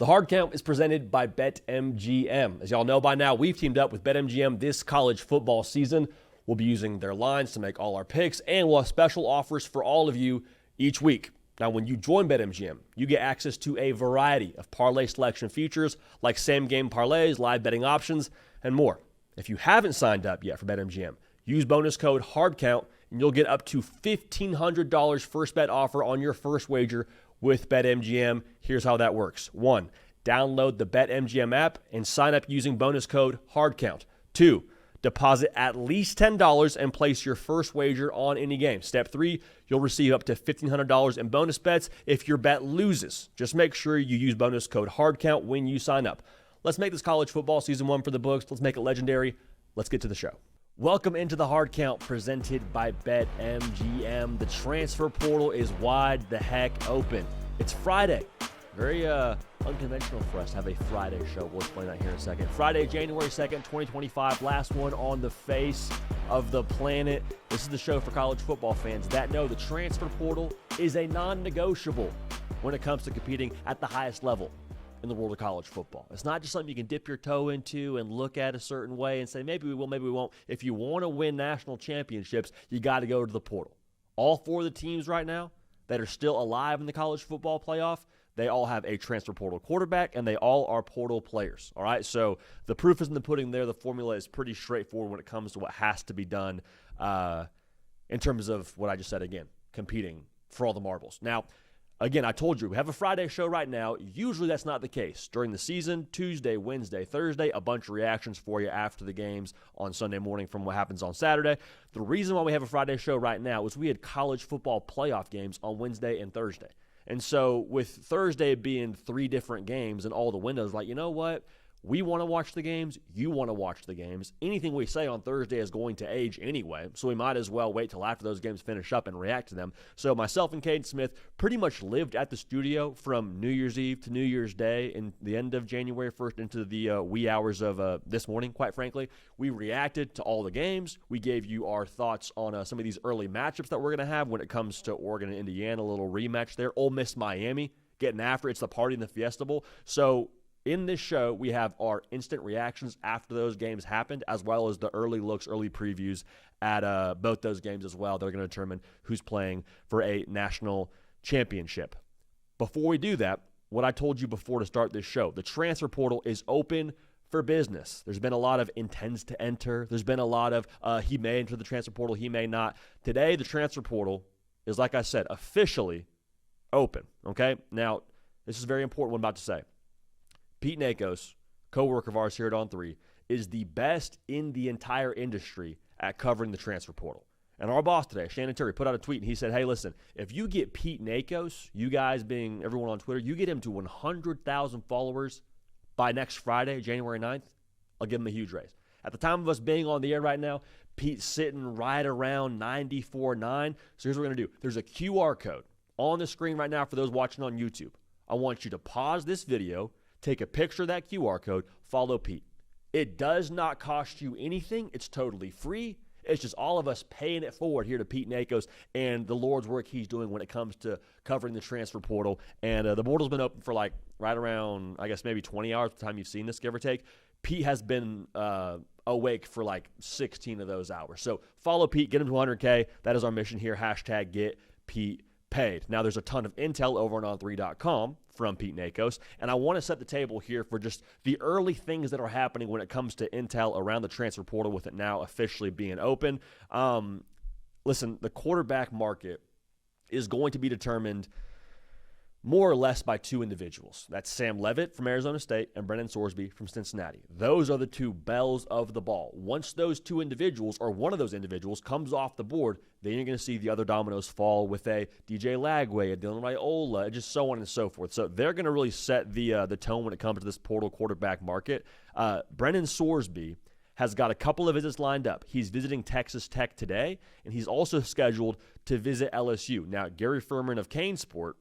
The Hard Count is presented by BetMGM. As y'all know by now, we've teamed up with BetMGM this college football season. We'll be using their lines to make all our picks, and we'll have special offers for all of you each week. Now, when you join BetMGM, you get access to a variety of parlay selection features like same-game parlays, live betting options, and more. If you haven't signed up yet for BetMGM, use bonus code HARDCOUNT, and you'll get up to $1,500 first bet offer on your first wager with BetMGM. Here's how that works. 1, download the BetMGM app and sign up using bonus code HARDCOUNT. 2, deposit at least $10 and place your first wager on any game. Step 3, you'll receive up to $1,500 in bonus bets if your bet loses. Just make sure you use bonus code HARDCOUNT when you sign up. Let's make this college football season 1 for the books. Let's make it legendary. Let's get to the show. Welcome into the Hard Count presented by BetMGM. The transfer portal is wide the heck open. It's Friday. Very unconventional for us to have a Friday show. We'll explain that here in a second. Friday, January 2nd, 2025. Last one on the face of the planet. This is the show for college football fans that know the transfer portal is a non-negotiable when it comes to competing at the highest level in the world of college football. It's not just something you can dip your toe into and look at a certain way and say, maybe we will, maybe we won't. If you want to win national championships, you got to go to the portal. All 4 of the teams right now that are still alive in the college football playoff, they all have a transfer portal quarterback, and they all are portal players, all right? So the proof is in the pudding there. The formula is pretty straightforward when it comes to what has to be done in terms of what I just said again, competing for all the marbles. Now, again, I told you, we have a Friday show right now. Usually that's not the case. During the season, Tuesday, Wednesday, Thursday, a bunch of reactions for you after the games on Sunday morning from what happens on Saturday. The reason why we have a Friday show right now is we had college football playoff games on Wednesday and Thursday. And so with Thursday being 3 different games and all the windows, like, you know what? We want to watch the games. You want to watch the games. Anything we say on Thursday is going to age anyway, so we might as well wait till after those games finish up and react to them. So myself and Caden Smith pretty much lived at the studio from New Year's Eve to New Year's Day and the end of January 1st into the wee hours of this morning, quite frankly. We reacted to all the games. We gave you our thoughts on some of these early matchups that we're going to have when it comes to Oregon and Indiana, a little rematch there. Ole Miss, Miami, getting after it. It's the party in the Fiesta Bowl. So in this show, we have our instant reactions after those games happened, as well as the early looks, early previews at both those games as well. They're going to determine who's playing for a national championship. Before we do that, what I told you before to start this show, the transfer portal is open for business. There's been a lot of intends to enter. There's been a lot of he may enter the transfer portal, he may not. Today, the transfer portal is, like I said, officially open, okay? Now, this is very important what I'm about to say. Pete Nakos, co-worker of ours here at On3, is the best in the entire industry at covering the transfer portal. And our boss today, Shannon Terry, put out a tweet, and he said, hey, listen, if you get Pete Nakos, you guys being everyone on Twitter, you get him to 100,000 followers by next Friday, January 9th, I'll give him a huge raise. At the time of us being on the air right now, Pete's sitting right around 94.9. So here's what we're going to do. There's a QR code on the screen right now for those watching on YouTube. I want you to pause this video, take a picture of that QR code, follow Pete. It does not cost you anything. It's totally free. It's just all of us paying it forward here to Pete Nakos and the Lord's work he's doing when it comes to covering the transfer portal. And the portal's been open for like right around, I guess, maybe 20 hours by the time you've seen this, give or take. Pete has been awake for like 16 of those hours. So follow Pete, get him to 100K. That is our mission here. Hashtag get Pete paid. Now, there's a ton of intel over on on3.com from Pete Nakos, and I want to set the table here for just the early things that are happening when it comes to intel around the transfer portal with it now officially being open. Listen, the quarterback market is going to be determined more or less by 2 individuals. That's Sam Leavitt from Arizona State and Brennan Sorsby from Cincinnati. Those are the 2 bells of the ball. Once those 2 individuals or one of those individuals comes off the board, then you're going to see the other dominoes fall with a DJ Lagway, a Dylan Raiola, just so on and so forth. So they're going to really set the tone when it comes to this portal quarterback market. Brennan Sorsby has got a couple of visits lined up. He's visiting Texas Tech today, and he's also scheduled to visit LSU. Now, Gary Furman of Kane Sport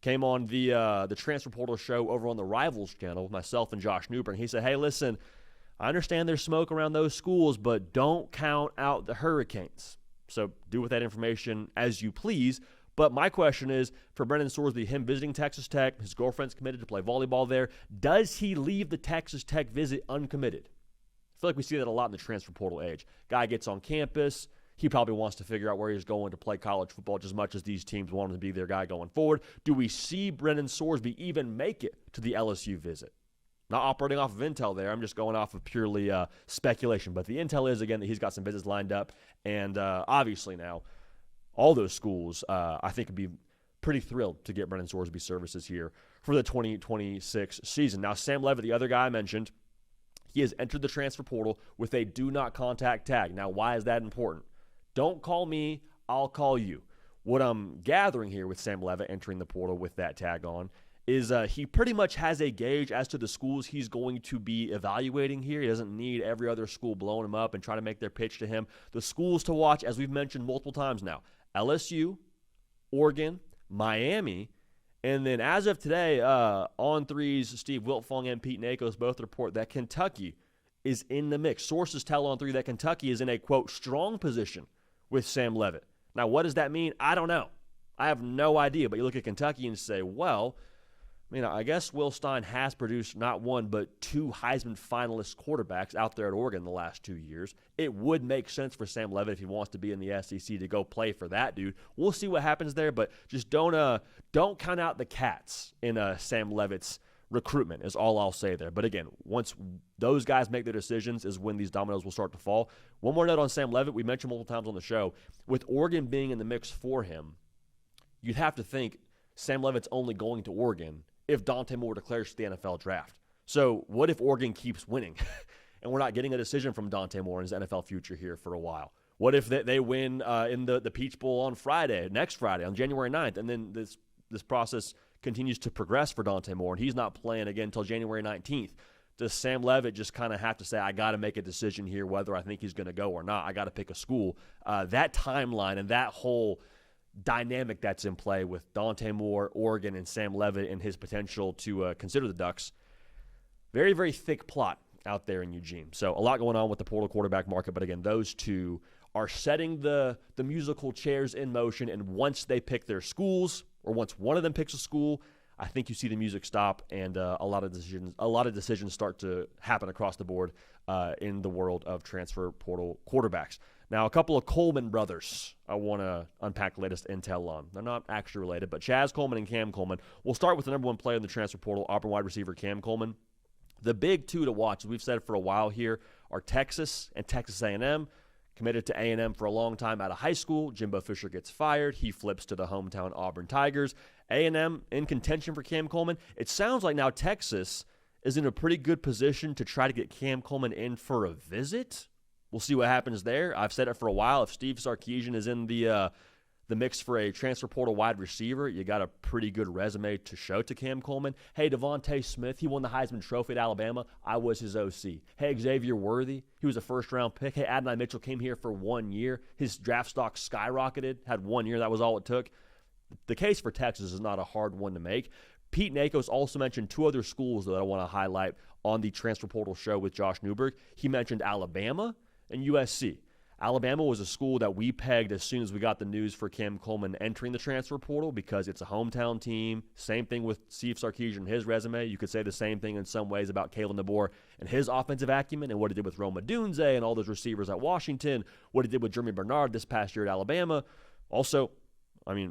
came on the transfer portal show over on the Rivals channel with myself and Josh Newberg. He said, hey, listen, I understand there's smoke around those schools, but don't count out the Hurricanes. So do with that information as you please. But my question is, for Brennan Sorsby, him visiting Texas Tech, his girlfriend's committed to play volleyball there, does he leave the Texas Tech visit uncommitted? I feel like we see that a lot in the transfer portal age. Guy gets on campus. He probably wants to figure out where he's going to play college football just as much as these teams want him to be their guy going forward. Do we see Brennan Sorsby even make it to the LSU visit? Not operating off of intel there. I'm just going off of purely speculation. But the intel is, again, that he's got some visits lined up. And obviously now, all those schools, I think, would be pretty thrilled to get Brennan Sorsby's services here for the 2026 season. Now, Sam Leavitt, the other guy I mentioned, he has entered the transfer portal with a do not contact tag. Now, why is that important? Don't call me, I'll call you. What I'm gathering here with Sam Leavitt entering the portal with that tag on is he pretty much has a gauge as to the schools he's going to be evaluating here. He doesn't need every other school blowing him up and trying to make their pitch to him. The schools to watch, as we've mentioned multiple times now, LSU, Oregon, Miami, and then as of today, On3's Steve Wiltfong and Pete Nakos both report that Kentucky is in the mix. Sources tell On3 that Kentucky is in a, quote, strong position with Sam Leavitt. Now, what does that mean? I don't know. I have no idea. But you look at Kentucky and say, well, I guess Will Stein has produced not one but two Heisman finalist quarterbacks out there at Oregon the last 2 years. It would make sense for Sam Leavitt if he wants to be in the SEC to go play for that dude. We'll see what happens there, but just don't count out the cats in Sam Leavitt's recruitment is all I'll say there. But again, once those guys make their decisions is when these dominoes will start to fall. One more note on Sam Leavitt. We mentioned multiple times on the show, with Oregon being in the mix for him, you'd have to think Sam Leavitt's only going to Oregon if Dante Moore declares for the NFL draft. So what if Oregon keeps winning and we're not getting a decision from Dante Moore in his NFL future here for a while? What if they win in the Peach Bowl on next Friday, on January 9th, and then this process continues to progress for Dante Moore, and he's not playing again until January 19th? Does Sam Leavitt just kind of have to say, I got to make a decision here whether I think he's going to go or not? I got to pick a school. That timeline and that whole dynamic that's in play with Dante Moore, Oregon, and Sam Leavitt and his potential to consider the Ducks, very, very thick plot out there in Eugene. So a lot going on with the portal quarterback market, but again, those two are setting the musical chairs in motion, and once they pick their schools, or once one of them picks a school, I think you see the music stop and a lot of decisions start to happen across the board in the world of transfer portal quarterbacks. Now, a couple of Coleman brothers I want to unpack the latest intel on. They're not actually related, but Chaz Coleman and Cam Coleman. We'll start with the number one player in the transfer portal, Auburn wide receiver Cam Coleman. The big two to watch, as we've said for a while here, are Texas and Texas A&M. Committed to A&M for a long time out of high school. Jimbo Fisher gets fired. He flips to the hometown Auburn Tigers. A&M in contention for Cam Coleman. It sounds like now Texas is in a pretty good position to try to get Cam Coleman in for a visit. We'll see what happens there. I've said it for a while. If Steve Sarkisian is in the mix for a transfer portal wide receiver, you got a pretty good resume to show to Cam Coleman. Hey, Devontae Smith, he won the Heisman Trophy at Alabama. I was his OC. Hey, Xavier Worthy, he was a first-round pick. Hey, Adonai Mitchell came here for 1 year. His draft stock skyrocketed, had 1 year. That was all it took. The case for Texas is not a hard one to make. Pete Nakos also mentioned two other schools that I want to highlight on the transfer portal show with Josh Newberg. He mentioned Alabama and USC. Alabama was a school that we pegged as soon as we got the news for Cam Coleman entering the transfer portal because it's a hometown team. Same thing with Steve Sarkisian and his resume. You could say the same thing in some ways about Kalen DeBoer and his offensive acumen and what he did with Roma Dunze and all those receivers at Washington, what he did with Jeremy Bernard this past year at Alabama. Also,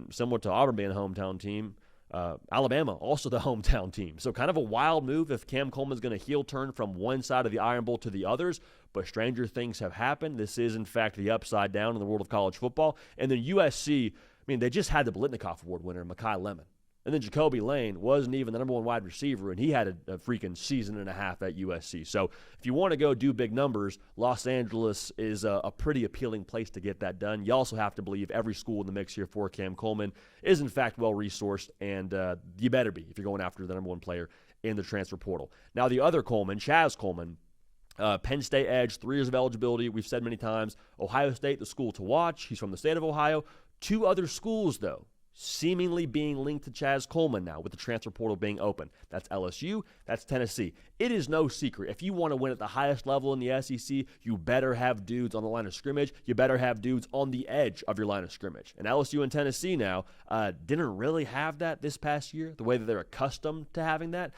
similar to Auburn being a hometown team, Alabama, also the hometown team. So kind of a wild move if Cam Coleman's going to heel turn from one side of the Iron Bowl to the others, but stranger things have happened. This is, in fact, the upside down in the world of college football. And then USC, they just had the Blitnikoff Award winner, Mekhi Lemon. And then Jacoby Lane wasn't even the number one wide receiver, and he had a freaking season and a half at USC. So if you want to go do big numbers, Los Angeles is a pretty appealing place to get that done. You also have to believe every school in the mix here for Cam Coleman is, in fact, well-resourced, and you better be if you're going after the number one player in the transfer portal. Now, the other Coleman, Chaz Coleman, Penn State edge, 3 years of eligibility. We've said many times, Ohio State, the school to watch. He's from the state of Ohio. 2 other schools, though, seemingly being linked to Chaz Coleman now with the transfer portal being open. That's LSU, that's Tennessee. It is no secret. If you want to win at the highest level in the SEC, you better have dudes on the line of scrimmage. You better have dudes on the edge of your line of scrimmage. And LSU and Tennessee now didn't really have that this past year, the way that they're accustomed to having that.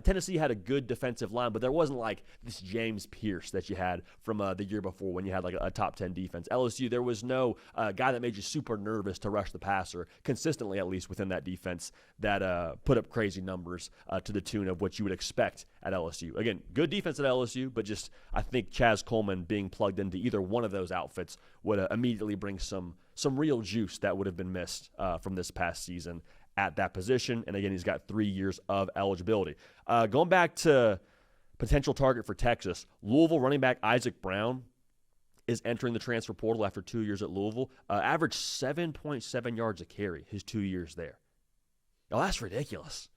Tennessee had a good defensive line, but there wasn't like this James Pierce that you had from the year before when you had like a top 10 defense. LSU, there was no guy that made you super nervous to rush the passer, consistently at least within that defense, that put up crazy numbers to the tune of what you would expect at LSU. Again, good defense at LSU, but just I think Chaz Coleman being plugged into either one of those outfits would immediately bring some real juice that would have been missed from this past season at that position. And again, he's got 3 years of eligibility. Going back to potential target for Texas, Louisville running back Isaac Brown is entering the transfer portal after 2 years at Louisville. Averaged 7.7 yards a carry his 2 years there. Now, that's ridiculous.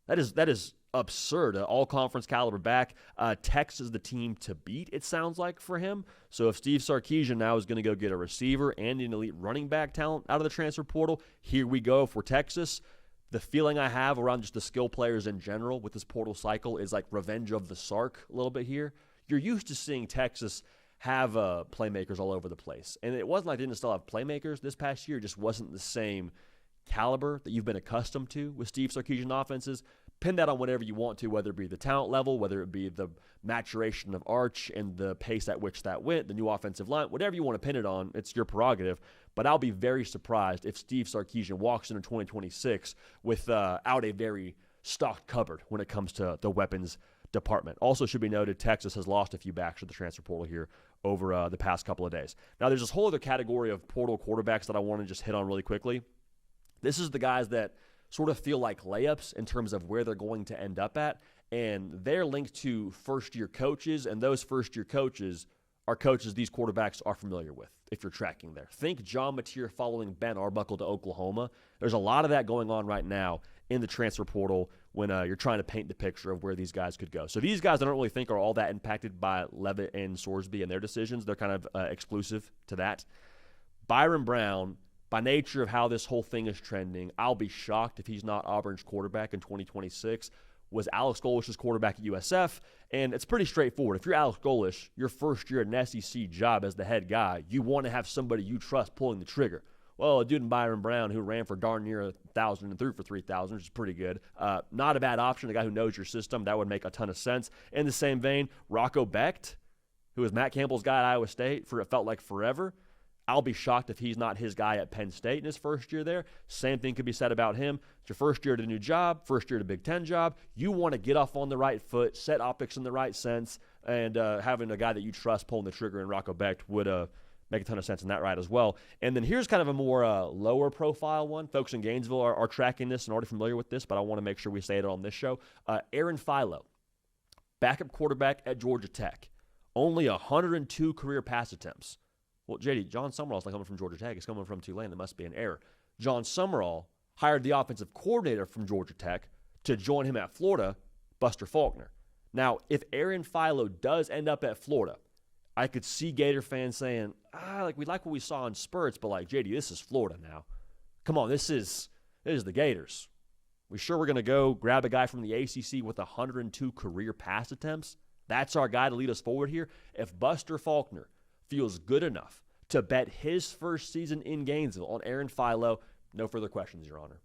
That is absurd. All-conference caliber back. Texas is the team to beat, it sounds like, for him. So if Steve Sarkisian now is going to go get a receiver and an elite running back talent out of the transfer portal, here we go for Texas. The feeling I have around just the skill players in general with this portal cycle is like revenge of the Sark a little bit here. You're used to seeing Texas have playmakers all over the place. And it wasn't like they didn't still have playmakers this past year. It just wasn't the same caliber that you've been accustomed to with Steve Sarkisian offenses. Pin that on whatever you want to, whether it be the talent level, whether it be the maturation of Arch and the pace at which that went, the new offensive line, whatever you want to pin it on, it's your prerogative. But I'll be very surprised if Steve Sarkisian walks into 2026 without a very stocked cupboard when it comes to the weapons department. Also should be noted, Texas has lost a few backs to the transfer portal here over the past couple of days. Now, there's this whole other category of portal quarterbacks that I want to just hit on really quickly. This is the guys that sort of feel like layups in terms of where they're going to end up at, and they're linked to first-year coaches, and those first-year coaches are coaches these quarterbacks are familiar with, if you're tracking there. Think John Mateer following Ben Arbuckle to Oklahoma. There's a lot of that going on right now in the transfer portal when you're trying to paint the picture of where these guys could go. So these guys I don't really think are all that impacted by Leavitt and Sorsby and their decisions. They're kind of exclusive to that. Byron Brown, by nature of how this whole thing is trending, I'll be shocked if he's not Auburn's quarterback in 2026. Was Alex Golish's quarterback at USF, and it's pretty straightforward. If you're Alex Golish, your first year at an SEC job as the head guy, you want to have somebody you trust pulling the trigger. Well, a dude in Byron Brown who ran for darn near 1,000 and threw for 3,000, which is pretty good. Not a bad option, a guy who knows your system. That would make a ton of sense. In the same vein, Rocco Becht, who was Matt Campbell's guy at Iowa State for it felt like forever. I'll be shocked if he's not his guy at Penn State in his first year there. Same thing could be said about him. It's your first year at a new job, first year at a Big Ten job. You want to get off on the right foot, set optics in the right sense, and having a guy that you trust pulling the trigger in Rocco Becht would make a ton of sense in that right as well. And then here's kind of a more lower profile one. Folks in Gainesville are tracking this and already familiar with this, but I want to make sure we say it on this show. Aaron Philo, backup quarterback at Georgia Tech. Only 102 career pass attempts. Well, JD, John Summerall's not coming from Georgia Tech. He's coming from Tulane. That must be an error. John Summerall hired the offensive coordinator from Georgia Tech to join him at Florida, Buster Faulkner. Now, if Aaron Philo does end up at Florida, I could see Gator fans saying, we like what we saw in spurts, but like, JD, this is Florida now. Come on, this is the Gators. We sure we're going to go grab a guy from the ACC with 102 career pass attempts? That's our guy to lead us forward here? If Buster Faulkner feels good enough to bet his first season in Gainesville on Aaron Philo, no further questions, Your Honor.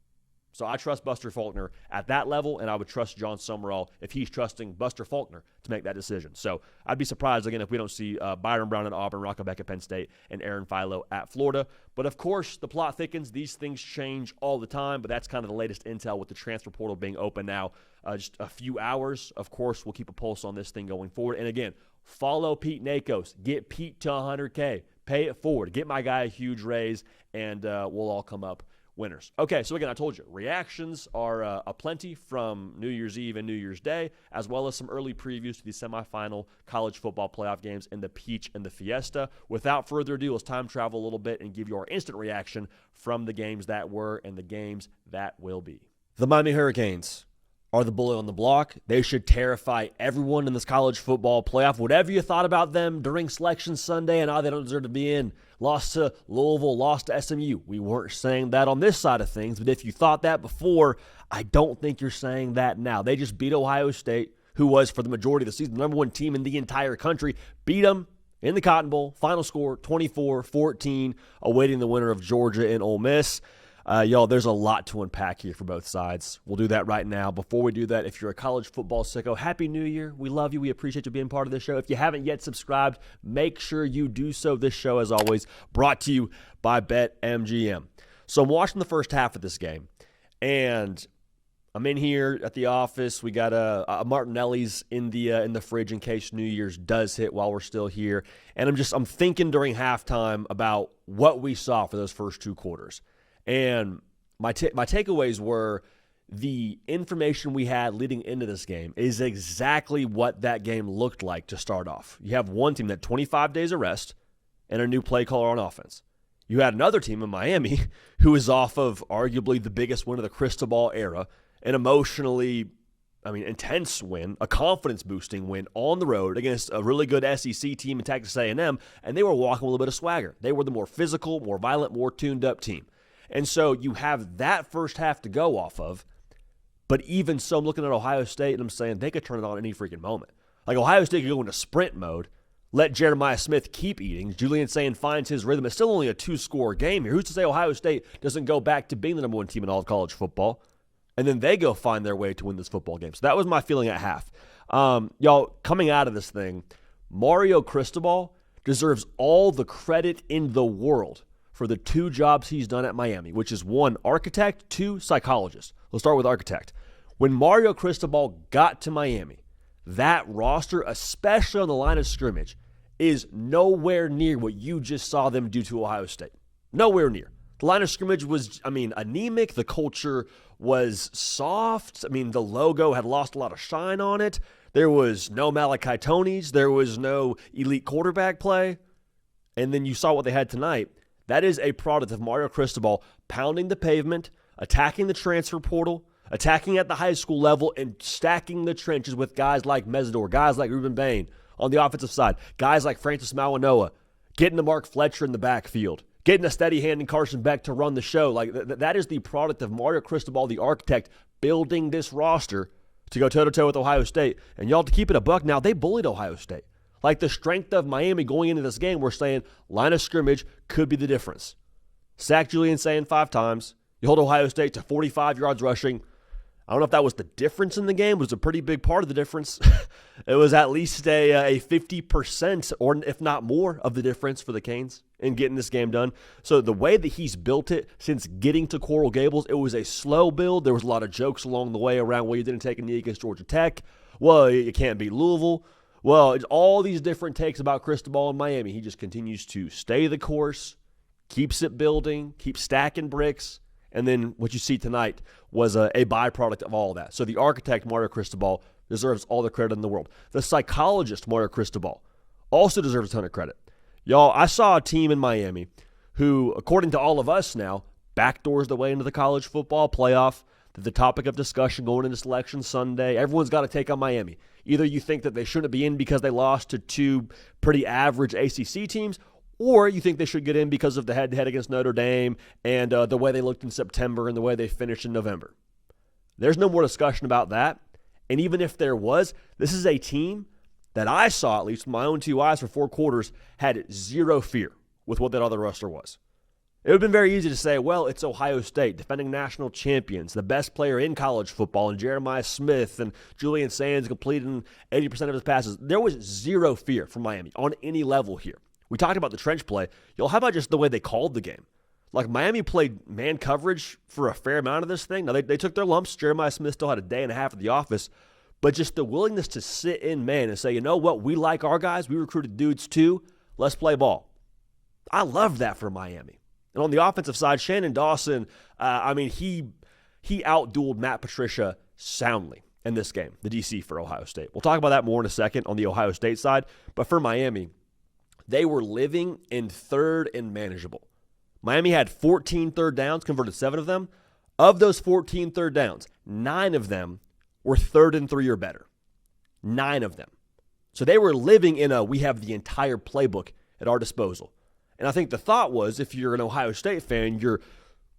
So I trust Buster Faulkner at that level, and I would trust John Summerall if he's trusting Buster Faulkner to make that decision. So I'd be surprised, again, if we don't see Byron Brown at Auburn, Rocco Becht at Penn State, and Aaron Philo at Florida. But, of course, the plot thickens. These things change all the time, but that's kind of the latest intel with the transfer portal being open now just a few hours. Of course, we'll keep a pulse on this thing going forward. And, again, follow Pete Nakos. Get Pete to 100K. Pay it forward. Get my guy a huge raise, and we'll all come up winners. Okay, so again, I told you, reactions are aplenty from New Year's Eve and New Year's Day, as well as some early previews to the semifinal college football playoff games in the Peach and the Fiesta. Without further ado, let's time travel a little bit and give you our instant reaction from the games that were and the games that will be. The Miami Hurricanes are the bully on the block. They should terrify everyone in this college football playoff. Whatever you thought about them during Selection Sunday and how they don't deserve to be in, lost to Louisville, lost to SMU. We weren't saying that on this side of things, but if you thought that before, I don't think you're saying that now. They just beat Ohio State, who was, for the majority of the season, the number one team in the entire country. Beat them in the Cotton Bowl. Final score, 24-14, awaiting the winner of Georgia and Ole Miss. Y'all, there's a lot to unpack here for both sides. We'll do that right now. Before we do that, if you're a college football sicko, Happy New Year. We love you. We appreciate you being part of this show. If you haven't yet subscribed, make sure you do so. This show, as always, brought to you by BetMGM. So I'm watching the first half of this game, and I'm in here at the office. We got a Martinelli's in the fridge in case New Year's does hit while we're still here. And I'm thinking during halftime about what we saw for those first two quarters. And my takeaways were the information we had leading into this game is exactly what that game looked like to start off. You have one team that 25 days of rest and a new play caller on offense. You had another team in Miami who is off of arguably the biggest win of the Cristobal era, an emotionally, intense win, a confidence-boosting win on the road against a really good SEC team in Texas A&M, and they were walking with a little bit of swagger. They were the more physical, more violent, more tuned-up team. And so you have that first half to go off of, but even so, I'm looking at Ohio State, and I'm saying they could turn it on any freaking moment. Like, Ohio State could go into sprint mode, let Jeremiah Smith keep eating. Julian Sayin finds his rhythm. It's still only a two-score game here. Who's to say Ohio State doesn't go back to being the number one team in all of college football? And then they go find their way to win this football game. So that was my feeling at half. Y'all, coming out of this thing, Mario Cristobal deserves all the credit in the world for the two jobs he's done at Miami, which is one, architect, two, psychologist. Let's start with architect. When Mario Cristobal got to Miami, that roster, especially on the line of scrimmage, is nowhere near what you just saw them do to Ohio State. Nowhere near. The line of scrimmage was, anemic. The culture was soft. The logo had lost a lot of shine on it. There was no Malachi Tonys. There was no elite quarterback play. And then you saw what they had tonight. That is a product of Mario Cristobal pounding the pavement, attacking the transfer portal, attacking at the high school level, and stacking the trenches with guys like Mesidor, guys like Ruben Bain on the offensive side, guys like Francis Mawanoa, getting to Mark Fletcher in the backfield, getting a steady hand in Carson Beck to run the show. Like that is the product of Mario Cristobal, the architect, building this roster to go toe-to-toe with Ohio State. And y'all, to keep it a buck now, they bullied Ohio State. Like the strength of Miami going into this game, we're saying line of scrimmage could be the difference. Sack Julian Sayin 5 times. You hold Ohio State to 45 yards rushing. I don't know if that was the difference in the game. It was a pretty big part of the difference. It was at least a 50% or if not more of the difference for the Canes in getting this game done. So the way that he's built it since getting to Coral Gables, it was a slow build. There was a lot of jokes along the way around, well, you didn't take a knee against Georgia Tech. Well, you can't beat Louisville. Well, it's all these different takes about Cristobal in Miami. He just continues to stay the course, keeps it building, keeps stacking bricks, and then what you see tonight was a byproduct of all that. So the architect, Mario Cristobal, deserves all the credit in the world. The psychologist, Mario Cristobal, also deserves a ton of credit. Y'all, I saw a team in Miami who, according to all of us now, backdoors the way into the college football playoff. The topic of discussion going into Selection Sunday. Everyone's got to take on Miami. Either you think that they shouldn't be in because they lost to two pretty average ACC teams, or you think they should get in because of the head-to-head against Notre Dame and the way they looked in September and the way they finished in November. There's no more discussion about that. And even if there was, this is a team that I saw, at least with my own two eyes for 4 quarters, had zero fear with what that other roster was. It would have been very easy to say, well, it's Ohio State, defending national champions, the best player in college football, and Jeremiah Smith and Julian Sands completing 80% of his passes. There was zero fear from Miami on any level here. We talked about the trench play. How about just the way they called the game? Like, Miami played man coverage for a fair amount of this thing. Now, they took their lumps. Jeremiah Smith still had a day and a half at the office. But just the willingness to sit in man and say, you know what, we like our guys. We recruited dudes too. Let's play ball. I love that for Miami. And on the offensive side, Shannon Dawson, he outdueled Matt Patricia soundly in this game, the DC for Ohio State. We'll talk about that more in a second on the Ohio State side. But for Miami, they were living in third and manageable. Miami had 14 third downs, converted 7 of them. Of those 14 third downs, 9 of them were 3rd and 3 or better. 9 of them. So they were living in we have the entire playbook at our disposal. And I think the thought was, if you're an Ohio State fan, you're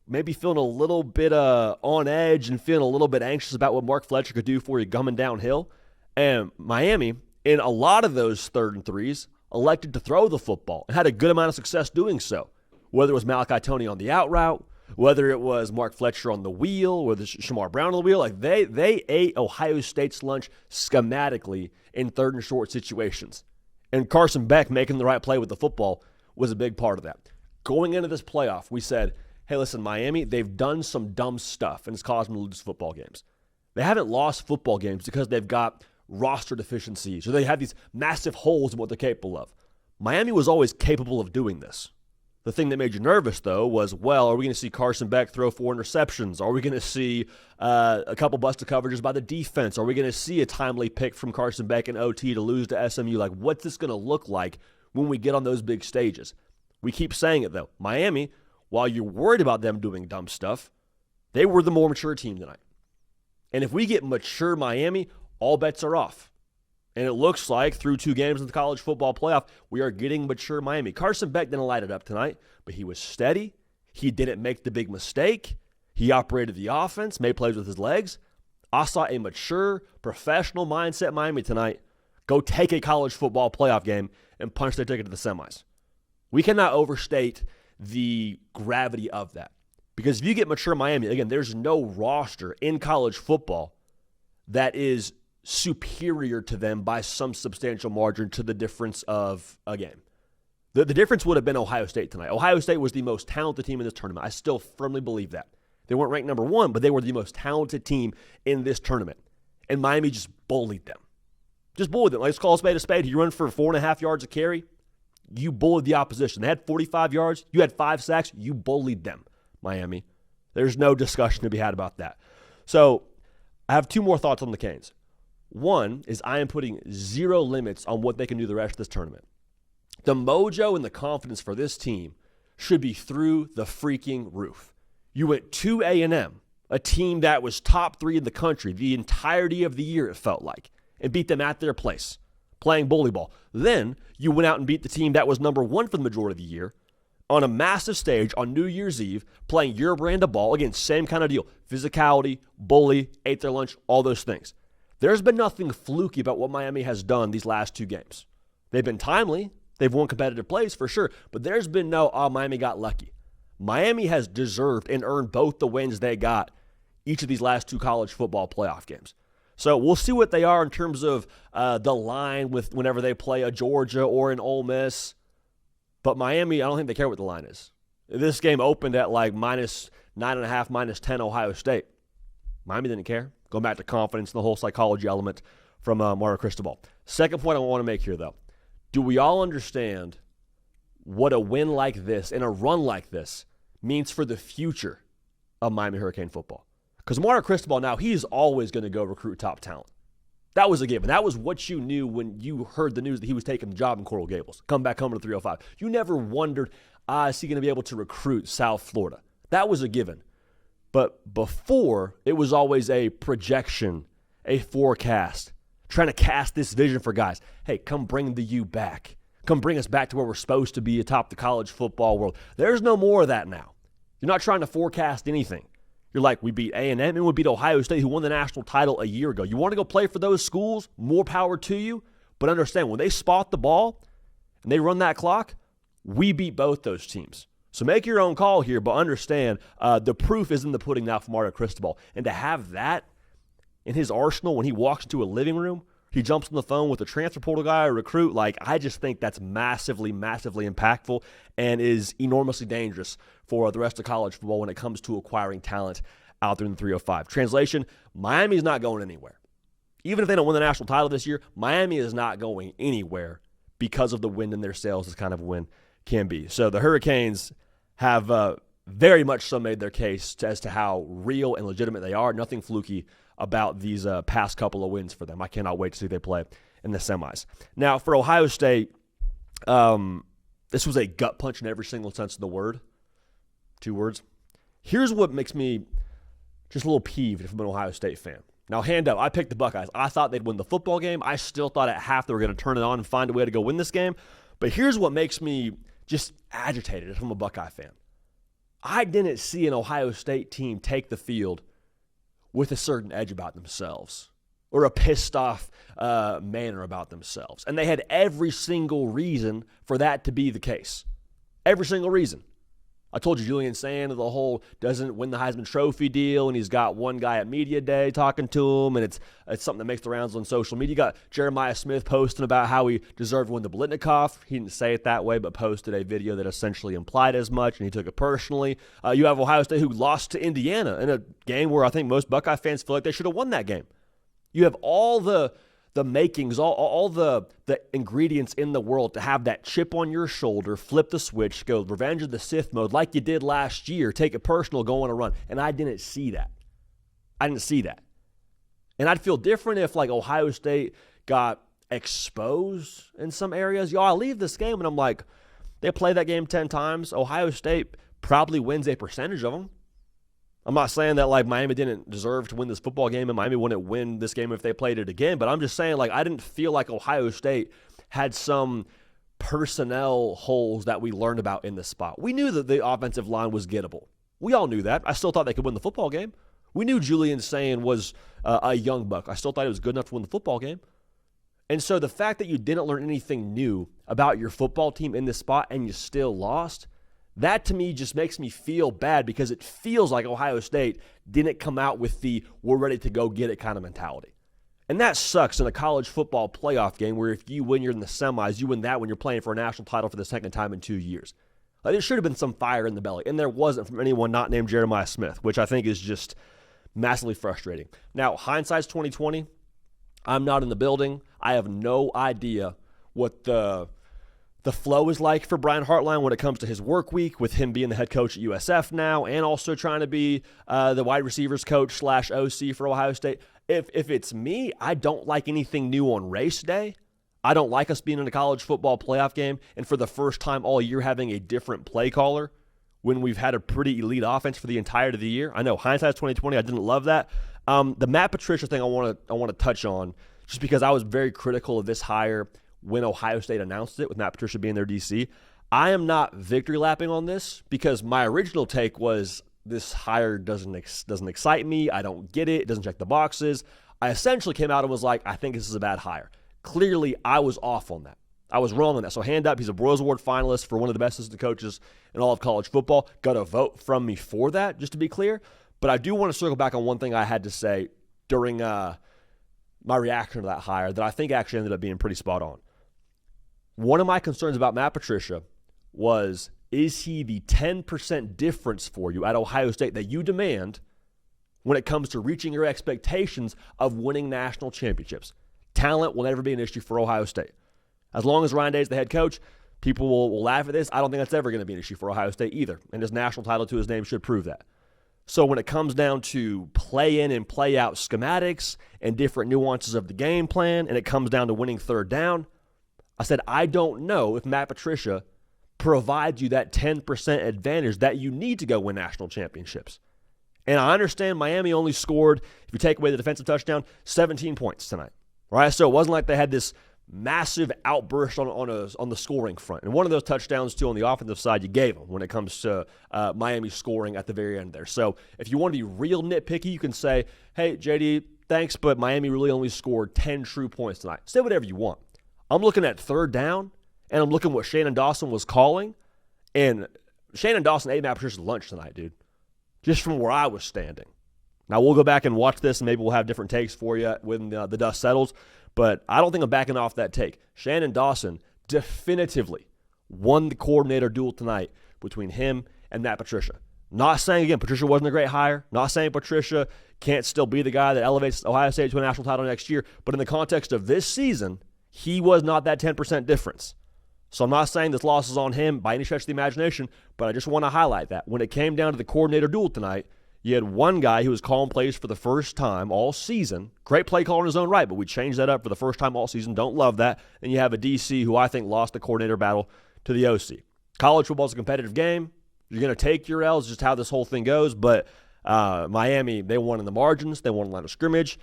maybe feeling a little bit on edge and feeling a little bit anxious about what Mark Fletcher could do for you coming downhill. And Miami, in a lot of those 3rd and 3s, elected to throw the football and had a good amount of success doing so. Whether it was Malachi Toney on the out route, whether it was Mark Fletcher on the wheel, whether it's Shamar Brown on the wheel, like they ate Ohio State's lunch schematically in 3rd and short situations. And Carson Beck making the right play with the football was a big part of that. Going into this playoff, we said, hey, listen, Miami, they've done some dumb stuff, and it's caused them to lose football games. They haven't lost football games because they've got roster deficiencies or they have these massive holes in what they're capable of. Miami was always capable of doing this. The thing that made you nervous, though, was, well, are we going to see Carson Beck throw 4 interceptions? Are we going to see a couple busted coverages by the defense? Are we going to see a timely pick from Carson Beck in OT to lose to SMU? Like, what's this going to look like when we get on those big stages? We keep saying it, though. Miami, while you're worried about them doing dumb stuff, they were the more mature team tonight. And if we get mature Miami, all bets are off. And it looks like through 2 games in the college football playoff, we are getting mature Miami. Carson Beck didn't light it up tonight, but he was steady. He didn't make the big mistake. He operated the offense, made plays with his legs. I saw a mature, professional mindset Miami tonight go take a college football playoff game and punch their ticket to the semis. We cannot overstate the gravity of that. Because if you get mature Miami, again, there's no roster in college football that is superior to them by some substantial margin to the difference of a game. The difference would have been Ohio State tonight. Ohio State was the most talented team in this tournament. I still firmly believe that. They weren't ranked number 1, but they were the most talented team in this tournament. And Miami just bullied them. Just bullied them. Let's call a spade a spade. You run for 4.5 yards a carry, you bullied the opposition. They had 45 yards. You had 5 sacks. You bullied them, Miami. There's no discussion to be had about that. So I have 2 more thoughts on the Canes. One is I am putting 0 limits on what they can do the rest of this tournament. The mojo and the confidence for this team should be through the freaking roof. You went to A&M, a team that was top 3 in the country the entirety of the year, it felt like, and beat them at their place, playing bully ball. Then you went out and beat the team that was number 1 for the majority of the year on a massive stage on New Year's Eve, playing your brand of ball. Again, same kind of deal. Physicality, bully, ate their lunch, all those things. There's been nothing fluky about what Miami has done these last 2 games. They've been timely. They've won competitive plays for sure. But there's been no, Miami got lucky. Miami has deserved and earned both the wins they got each of these last 2 college football playoff games. So we'll see what they are in terms of the line with whenever they play a Georgia or an Ole Miss. But Miami, I don't think they care what the line is. This game opened at like -9.5, -10 Ohio State. Miami didn't care. Going back to confidence and the whole psychology element from Mario Cristobal. Second point I want to make here, though. Do we all understand what a win like this and a run like this means for the future of Miami Hurricane football? Because Mario Cristobal now, he's always going to go recruit top talent. That was a given. That was what you knew when you heard the news that he was taking the job in Coral Gables. Come back home to 305. You never wondered, is he going to be able to recruit South Florida? That was a given. But before, it was always a projection, a forecast, trying to cast this vision for guys. Hey, come bring the U back. Come bring us back to where we're supposed to be atop the college football world. There's no more of that now. You're not trying to forecast anything. You're like, we beat A&M and we beat Ohio State, who won the national title a year ago. You want to go play for those schools? More power to you. But understand, when they spot the ball and they run that clock, we beat both those teams. So make your own call here, but understand the proof is in the pudding now for Mario Cristobal. And to have that in his arsenal when he walks into a living room, he jumps on the phone with a transfer portal guy or recruit, I just think that's massively, massively impactful and is enormously dangerous for the rest of college football when it comes to acquiring talent out there in the 305. Translation, Miami's not going anywhere. Even if they don't win the national title this year, Miami is not going anywhere because of the wind in their sails, this kind of win can be. So the Hurricanes have very much so made their case as to how real and legitimate they are. Nothing fluky about these past couple of wins for them. I cannot wait to see they play in the semis. Now, for Ohio State, this was a gut punch in every single sense of the word. 2 words. Here's what makes me just a little peeved if I'm an Ohio State fan. Now, hand up, I picked the Buckeyes. I thought they'd win the football game. I still thought at half they were going to turn it on and find a way to go win this game. But here's what makes me just agitated if I'm a Buckeye fan. I didn't see an Ohio State team take the field with a certain edge about themselves or a pissed-off manner about themselves. And they had every single reason for that to be the case. Every single reason. I told you Julian saying the whole doesn't win the Heisman Trophy deal, and he's got one guy at Media Day talking to him, and it's something that makes the rounds on social media. You got Jeremiah Smith posting about how he deserved to win the Blitnikoff. He didn't say it that way, but posted a video that essentially implied as much, and he took it personally. You have Ohio State who lost to Indiana in a game where I think most Buckeye fans feel like they should have won that game. You have all the makings, all the ingredients in the world to have that chip on your shoulder, flip the switch, go Revenge of the Sith mode like you did last year, take it personal, go on a run. And I didn't see that. And I'd feel different if like Ohio State got exposed in some areas. I leave this game and I'm like, they play that game 10 times. Ohio State probably wins a percentage of them. I'm not saying that like Miami didn't deserve to win this football game and Miami wouldn't win this game if they played it again, but I'm just saying like I didn't feel like Ohio State had some personnel holes that we learned about in this spot. We knew that the offensive line was gettable. We all knew that. I still thought they could win the football game. We knew Julian Sayin was a young buck. I still thought he was good enough to win the football game. And so the fact that you didn't learn anything new about your football team in this spot and you still lost, that to me just makes me feel bad because it feels like Ohio State didn't come out with the we're ready to go get it kind of mentality. And that sucks in a college football playoff game where if you win, you're in the semis. You win that when you're playing for a national title for the second time in 2 years. Like, there should have been some fire in the belly, and there wasn't from anyone not named Jeremiah Smith, which I think is just massively frustrating. Now, hindsight's 2020. I'm not in the building. I have no idea what the flow is like for Brian Hartline when it comes to his work week, with him being the head coach at USF now and also trying to be the wide receivers coach / OC for Ohio State. If it's me, I don't like anything new on race day. I don't like us being in a college football playoff game and for the first time all year having a different play caller when we've had a pretty elite offense for the entirety of the year. I know hindsight's 2020. I didn't love that. The Matt Patricia thing I want to touch on just because I was very critical of this hire when Ohio State announced it, with Matt Patricia being their DC. I am not victory lapping on this because my original take was this hire doesn't excite me. I don't get it. It doesn't check the boxes. I essentially came out and was like, I think this is a bad hire. Clearly, I was off on that. I was wrong on that. So hand up, he's a Broyles Award finalist for one of the best assistant coaches in all of college football. Got a vote from me for that, just to be clear. But I do want to circle back on one thing I had to say during my reaction to that hire that I think actually ended up being pretty spot on. One of my concerns about Matt Patricia was, is he the 10% difference for you at Ohio State that you demand when it comes to reaching your expectations of winning national championships? Talent will never be an issue for Ohio State. As long as Ryan Day is the head coach, people will laugh at this. I don't think that's ever going to be an issue for Ohio State either, and his national title to his name should prove that. So when it comes down to play in and play out schematics and different nuances of the game plan, and it comes down to winning third down, I said, I don't know if Matt Patricia provides you that 10% advantage that you need to go win national championships. And I understand Miami only scored, if you take away the defensive touchdown, 17 points tonight. Right? So it wasn't like they had this massive outburst on the scoring front. And one of those touchdowns, too, on the offensive side, you gave them when it comes to Miami scoring at the very end there. So if you want to be real nitpicky, you can say, hey, JD, thanks, but Miami really only scored 10 true points tonight. Say whatever you want. I'm looking at third down, and I'm looking what Shannon Dawson was calling, and Shannon Dawson ate Matt Patricia's lunch tonight, dude, just from where I was standing. Now, we'll go back and watch this, and maybe we'll have different takes for you when the dust settles, but I don't think I'm backing off that take. Shannon Dawson definitively won the coordinator duel tonight between him and Matt Patricia. Not saying, again, Patricia wasn't a great hire. Not saying Patricia can't still be the guy that elevates Ohio State to a national title next year, but in the context of this season, he was not that 10% difference. So I'm not saying this loss is on him by any stretch of the imagination, but I just want to highlight that. When it came down to the coordinator duel tonight, you had one guy who was calling plays for the first time all season. Great play caller in his own right, but we changed that up for the first time all season. Don't love that. And you have a DC who I think lost the coordinator battle to the OC. College football is a competitive game. You're going to take your L's, just how this whole thing goes. But Miami, they won in the margins. They won in line of scrimmage.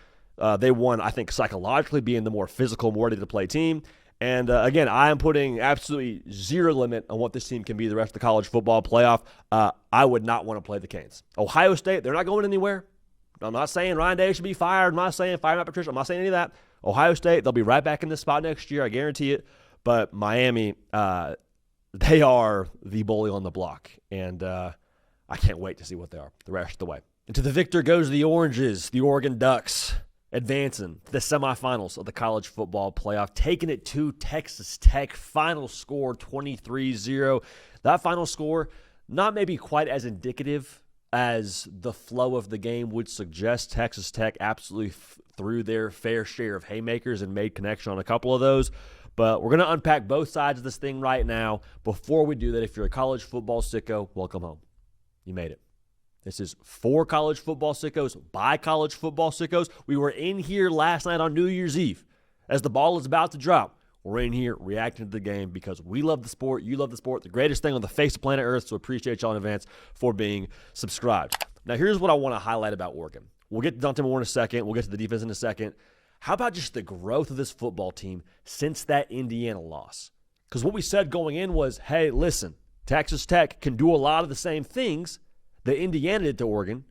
They won, I think, psychologically, being the more physical, more ready-to-play team. And again, I am putting absolutely zero limit on what this team can be the rest of the college football playoff. I would not want to play the Canes. Ohio State, they're not going anywhere. I'm not saying Ryan Day should be fired. I'm not saying fire Matt Patricia. I'm not saying any of that. Ohio State, they'll be right back in this spot next year. I guarantee it. But Miami, they are the bully on the block. And I can't wait to see what they are the rest of the way. And to the victor goes the Oranges, the Oregon Ducks, advancing to the semifinals of the college football playoff, taking it to Texas Tech. Final score 23-0. That final score, not maybe quite as indicative as the flow of the game would suggest. Texas Tech absolutely threw their fair share of haymakers and made connection on a couple of those. But we're going to unpack both sides of this thing right now. Before we do that, if you're a college football sicko, welcome home. You made it. This is for college football sickos, by college football sickos. We were in here last night on New Year's Eve. As the ball is about to drop, we're in here reacting to the game because we love the sport, you love the sport, the greatest thing on the face of planet Earth, so appreciate y'all in advance for being subscribed. Now, here's what I want to highlight about Oregon. We'll get to Dante Moore in a second. We'll get to the defense in a second. How about just the growth of this football team since that Indiana loss? Because what we said going in was, hey, listen, Texas Tech can do a lot of the same things that Indiana did to Oregon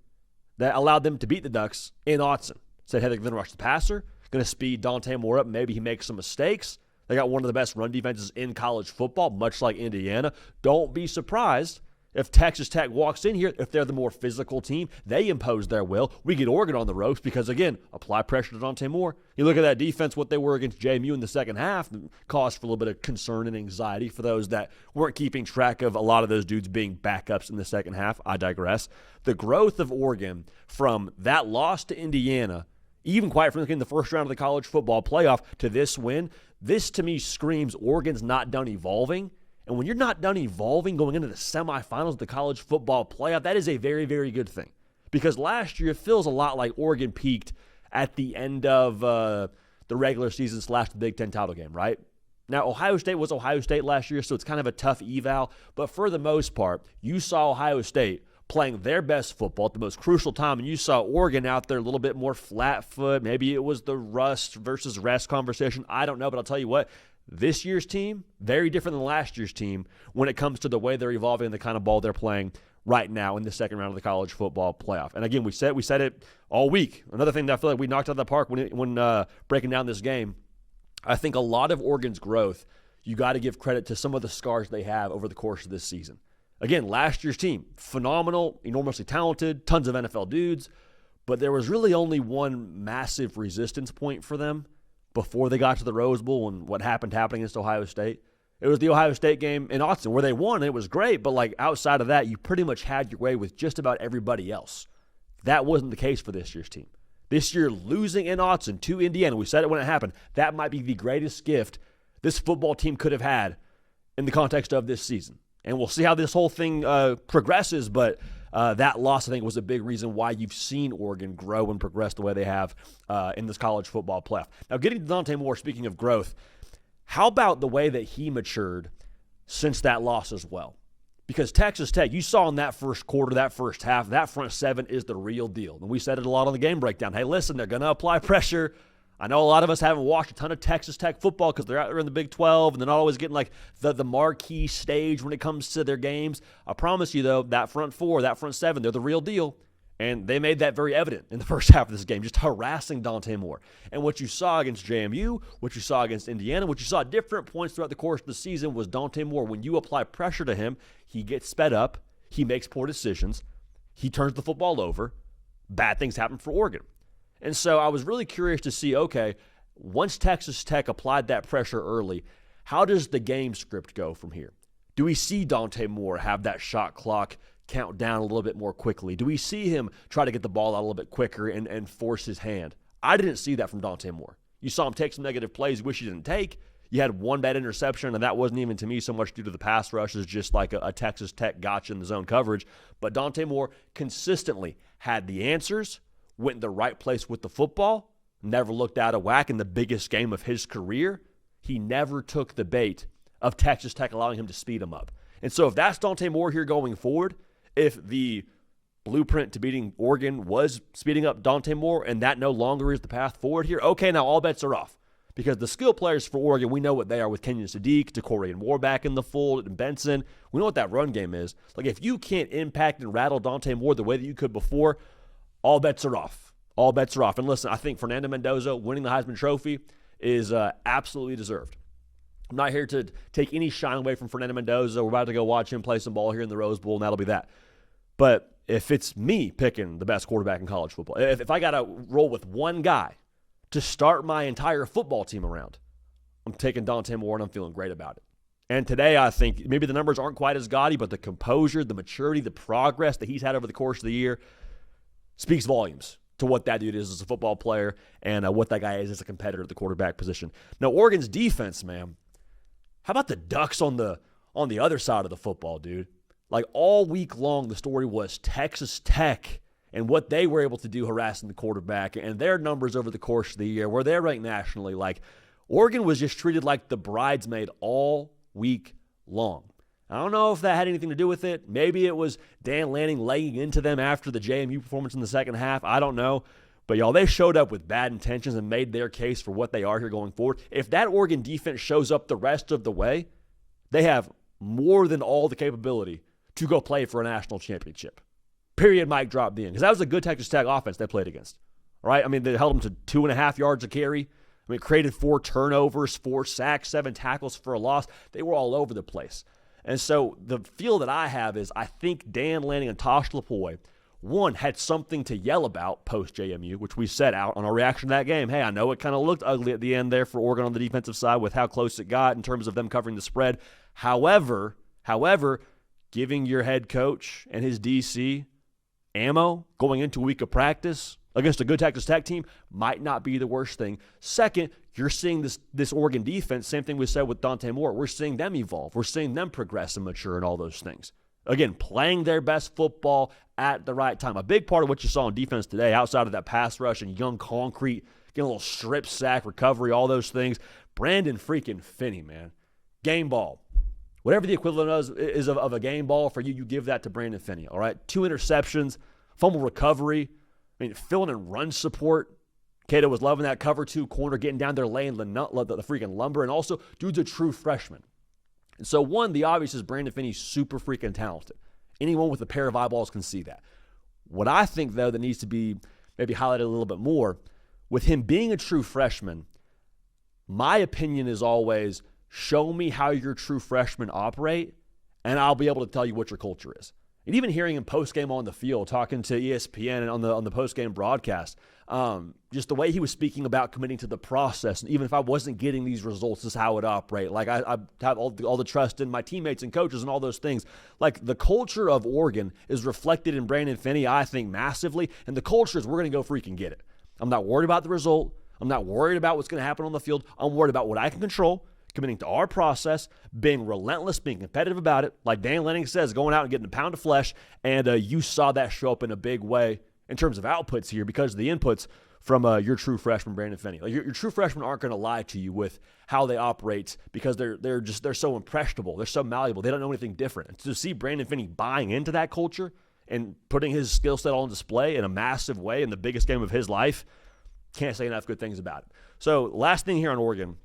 that allowed them to beat the Ducks in Autzen. Said, hey, they're going to rush the passer, going to speed Dante Moore up. Maybe he makes some mistakes. They got one of the best run defenses in college football, much like Indiana. Don't be surprised if Texas Tech walks in here. If they're the more physical team, they impose their will. We get Oregon on the ropes because, again, apply pressure to Dante Moore. You look at that defense, what they were against JMU in the second half, caused for a little bit of concern and anxiety for those that weren't keeping track of a lot of those dudes being backups in the second half. I digress. The growth of Oregon from that loss to Indiana, even quite frankly in the first round of the college football playoff, to this win, this to me screams Oregon's not done evolving. And when you're not done evolving going into the semifinals of the college football playoff, that is a very, very good thing. Because last year, it feels a lot like Oregon peaked at the end of the regular season / the Big Ten title game, right? Now, Ohio State was Ohio State last year, so it's kind of a tough eval. But for the most part, you saw Ohio State playing their best football at the most crucial time, and you saw Oregon out there a little bit more flat foot. Maybe it was the rust versus rest conversation. I don't know, but I'll tell you what. This year's team, very different than last year's team when it comes to the way they're evolving and the kind of ball they're playing right now in the second round of the college football playoff. And again, we said it all week. Another thing that I feel like we knocked out of the park when breaking down this game, I think a lot of Oregon's growth, you got to give credit to some of the scars they have over the course of this season. Again, last year's team, phenomenal, enormously talented, tons of NFL dudes, but there was really only one massive resistance point for them before they got to the Rose Bowl and what happened against Ohio State. It was the Ohio State game in Autzen where they won, and it was great, but like outside of that, you pretty much had your way with just about everybody else. That wasn't the case for this year's team. This year, losing in Autzen to Indiana, we said it when it happened, that might be the greatest gift this football team could have had in the context of this season. And we'll see how this whole thing progresses, but that loss, I think, was a big reason why you've seen Oregon grow and progress the way they have in this college football playoff. Now, getting to Dante Moore, speaking of growth, how about the way that he matured since that loss as well? Because Texas Tech, you saw in that first quarter, that first half, that front seven is the real deal. And we said it a lot on the game breakdown. Hey, listen, they're going to apply pressure. I know a lot of us haven't watched a ton of Texas Tech football because they're out there in the Big 12 and they're not always getting like the marquee stage when it comes to their games. I promise you, though, that front four, that front seven, they're the real deal. And they made that very evident in the first half of this game, just harassing Dante Moore. And what you saw against JMU, what you saw against Indiana, what you saw at different points throughout the course of the season was Dante Moore. When you apply pressure to him, he gets sped up, he makes poor decisions, he turns the football over. Bad things happen for Oregon. And so I was really curious to see, okay, once Texas Tech applied that pressure early, how does the game script go from here? Do we see Dante Moore have that shot clock count down a little bit more quickly? Do we see him try to get the ball out a little bit quicker and force his hand? I didn't see that from Dante Moore. You saw him take some negative plays you wish he didn't take. You had one bad interception, and that wasn't even, to me, so much due to the pass rush as just like a Texas Tech gotcha in the zone coverage. But Dante Moore consistently had the answers, went in the right place with the football, never looked out of whack in the biggest game of his career. He never took the bait of Texas Tech allowing him to speed him up. And so if that's Dante Moore here going forward, if the blueprint to beating Oregon was speeding up Dante Moore, and that no longer is the path forward here. Okay, now all bets are off. Because the skill players for Oregon, we know what they are with Kenyon Sadiq, Decory Moore back in the fold, and Benson. We know what that run game is. Like, if you can't impact and rattle Dante Moore the way that you could before, all bets are off. All bets are off. And listen, I think Fernando Mendoza winning the Heisman Trophy is absolutely deserved. I'm not here to take any shine away from Fernando Mendoza. We're about to go watch him play some ball here in the Rose Bowl, and that'll be that. But if it's me picking the best quarterback in college football, if I got to roll with one guy to start my entire football team around, I'm taking Dante Moore, and I'm feeling great about it. And today, I think maybe the numbers aren't quite as gaudy, but the composure, the maturity, the progress that he's had over the course of the year speaks volumes to what that dude is as a football player and what that guy is as a competitor at the quarterback position. Now, Oregon's defense, man, how about the Ducks on the other side of the football, dude? Like, all week long, the story was Texas Tech and what they were able to do harassing the quarterback and their numbers over the course of the year, where they're ranked nationally. Like, Oregon was just treated like the bridesmaid all week long. I don't know if that had anything to do with it. Maybe it was Dan Lanning laying into them after the JMU performance in the second half. I don't know. But, y'all, they showed up with bad intentions and made their case for what they are here going forward. If that Oregon defense shows up the rest of the way, they have more than all the capability to go play for a national championship. Period, mic drop, the end. Because that was a good Texas Tech offense they played against. All right? I mean, they held them to 2.5 yards a carry. I mean, created 4 turnovers, 4 sacks, 7 tackles for a loss. They were all over the place. And so the feel that I have is I think Dan Lanning and Tosh Lupoi, one, had something to yell about post-JMU, which we set out on our reaction to that game. Hey, I know it kind of looked ugly at the end there for Oregon on the defensive side with how close it got in terms of them covering the spread. However, giving your head coach and his DC ammo going into a week of practice against a good Texas Tech team might not be the worst thing. Second, you're seeing this Oregon defense, same thing we said with Dante Moore. We're seeing them evolve. We're seeing them progress and mature and all those things. Again, playing their best football at the right time. A big part of what you saw on defense today, outside of that pass rush and young concrete, getting a little strip sack, recovery, all those things, Brandon freaking Finney, man. Game ball. Whatever the equivalent is of a game ball for you, you give that to Brandon Finney, all right? 2 interceptions, fumble recovery, filling in run support. Cato was loving that cover 2 corner, getting down there, laying the freaking lumber, and also, dude's a true freshman. And so, one, the obvious is Brandon Finney's super freaking talented. Anyone with a pair of eyeballs can see that. What I think, though, that needs to be maybe highlighted a little bit more, with him being a true freshman, my opinion is always, show me how your true freshmen operate, and I'll be able to tell you what your culture is. And even hearing him post-game on the field, talking to ESPN and on the post-game broadcast, just the way he was speaking about committing to the process, and even if I wasn't getting these results, this is how it operate. Like, I have all the trust in my teammates and coaches and all those things. Like, the culture of Oregon is reflected in Brandon Finney, I think, massively, and the culture is we're going to go freaking get it. I'm not worried about the result. I'm not worried about what's going to happen on the field. I'm worried about what I can control, committing to our process, being relentless, being competitive about it. Like Dan Lanning says, going out and getting a pound of flesh, and you saw that show up in a big way in terms of outputs here because of the inputs from your true freshman, Brandon Finney. Like your true freshmen aren't going to lie to you with how they operate because they're so impressionable. They're so malleable. They don't know anything different. And to see Brandon Finney buying into that culture and putting his skill set on display in a massive way in the biggest game of his life, can't say enough good things about it. So last thing here on Oregon,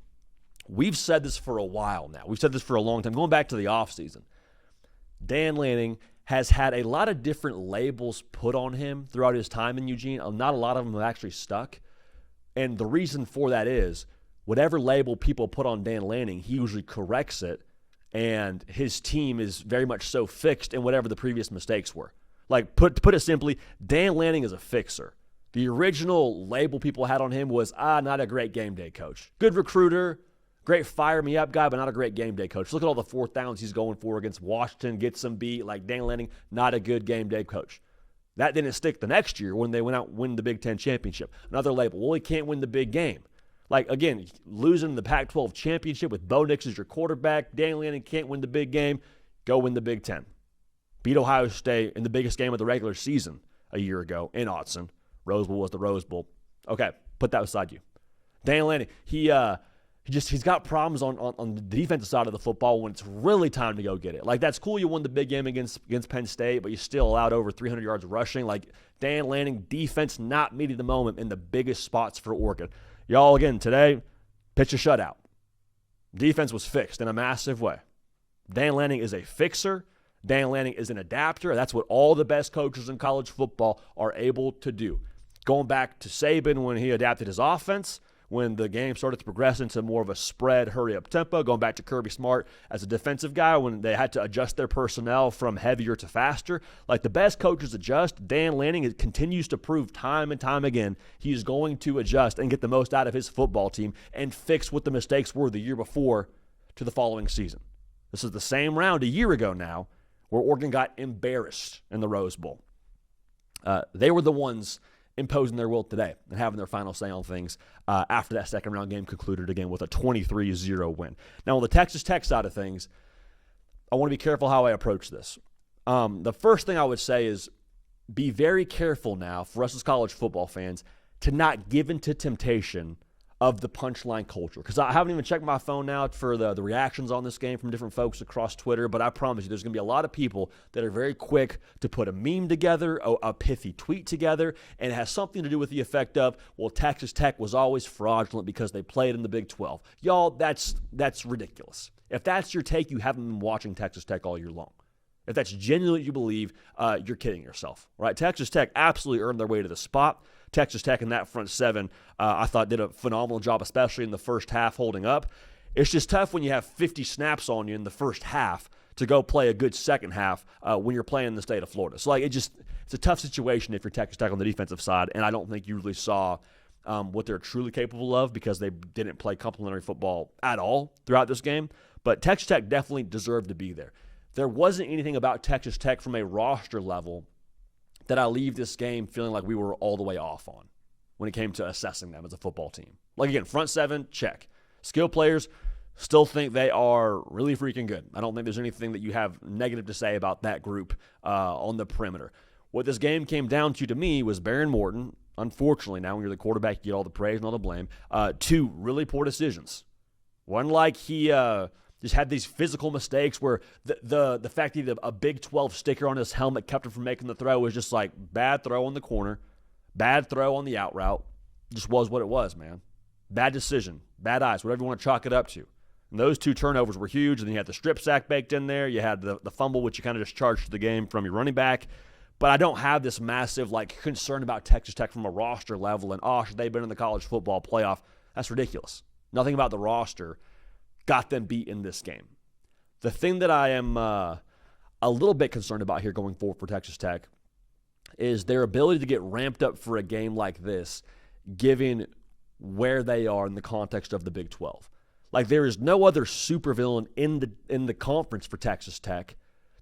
we've said this for a while now. We've said this for a long time, going back to the offseason. Dan Lanning has had a lot of different labels put on him throughout his time in Eugene. Not a lot of them have actually stuck. And the reason for that is whatever label people put on Dan Lanning, he usually corrects it, and his team is very much so fixed in whatever the previous mistakes were. Like, to put it simply, Dan Lanning is a fixer. The original label people had on him was, not a great game day coach. Good recruiter, great fire-me-up guy, but not a great game day coach. Look at all the 4th downs he's going for against Washington, gets some beat. Like, Dan Lanning, not a good game day coach. That didn't stick the next year when they went out and win the Big Ten championship. Another label, well, he can't win the big game. Like, again, losing the Pac-12 championship with Bo Nix as your quarterback, Dan Lanning can't win the big game, go win the Big Ten. Beat Ohio State in the biggest game of the regular season a year ago in Autzen. Rose Bowl was the Rose Bowl. Okay, put that beside you. Dan Lanning, he He's got problems on the defensive side of the football when it's really time to go get it. Like, that's cool you won the big game against Penn State, but you still allowed over 300 yards rushing. Like, Dan Lanning, defense not meeting the moment in the biggest spots for Oregon. Y'all, again, today, pitch a shutout. Defense was fixed in a massive way. Dan Lanning is a fixer. Dan Lanning is an adapter. That's what all the best coaches in college football are able to do. Going back to Saban when he adapted his offense, when the game started to progress into more of a spread, hurry-up tempo, going back to Kirby Smart as a defensive guy when they had to adjust their personnel from heavier to faster. Like, the best coaches adjust. Dan Lanning continues to prove time and time again he's going to adjust and get the most out of his football team and fix what the mistakes were the year before to the following season. This is the same round a year ago now where Oregon got embarrassed in the Rose Bowl. They were the ones imposing their will today and having their final say on things after that second round game concluded again with a 23-0 win. Now, on the Texas Tech side of things, I want to be careful how I approach this. The first thing I would say is be very careful now for us as college football fans to not give into temptation of the punchline culture. Because I haven't even checked my phone now for the reactions on this game from different folks across Twitter, but I promise you there's going to be a lot of people that are very quick to put a meme together, a pithy tweet together, and it has something to do with the effect of, well, Texas Tech was always fraudulent because they played in the Big 12. Y'all, that's ridiculous. If that's your take, you haven't been watching Texas Tech all year long. If that's genuinely what you believe, you're kidding yourself, right? Texas Tech absolutely earned their way to the spot. Texas Tech in that front seven, I thought did a phenomenal job, especially in the first half holding up. It's just tough when you have 50 snaps on you in the first half to go play a good second half when you're playing in the state of Florida. So, like, it's a tough situation if you're Texas Tech on the defensive side, and I don't think you really saw what they're truly capable of because they didn't play complementary football at all throughout this game. But Texas Tech definitely deserved to be there. There wasn't anything about Texas Tech from a roster level that I leave this game feeling like we were all the way off on when it came to assessing them as a football team. Like, again, front seven, check. Skill players, still think they are really freaking good. I don't think there's anything that you have negative to say about that group on the perimeter. What this game came down to me was Behren Morton, unfortunately, now when you're the quarterback, you get all the praise and all the blame, two really poor decisions. One, like he just had these physical mistakes where the fact that he had a Big 12 sticker on his helmet kept him from making the throw was just like bad throw on the corner, bad throw on the out route. Just was what it was, man. Bad decision, bad eyes, whatever you want to chalk it up to. And those two turnovers were huge. And then you had the strip sack baked in there. You had the fumble, which you kind of just charged the game from your running back. But I don't have this massive concern about Texas Tech from a roster level and, should they have been in the college football playoff? That's ridiculous. Nothing about the roster got them beat in this game. The thing that I am a little bit concerned about here going forward for Texas Tech is their ability to get ramped up for a game like this, given where they are in the context of the Big 12. Like, there is no other supervillain in the conference for Texas Tech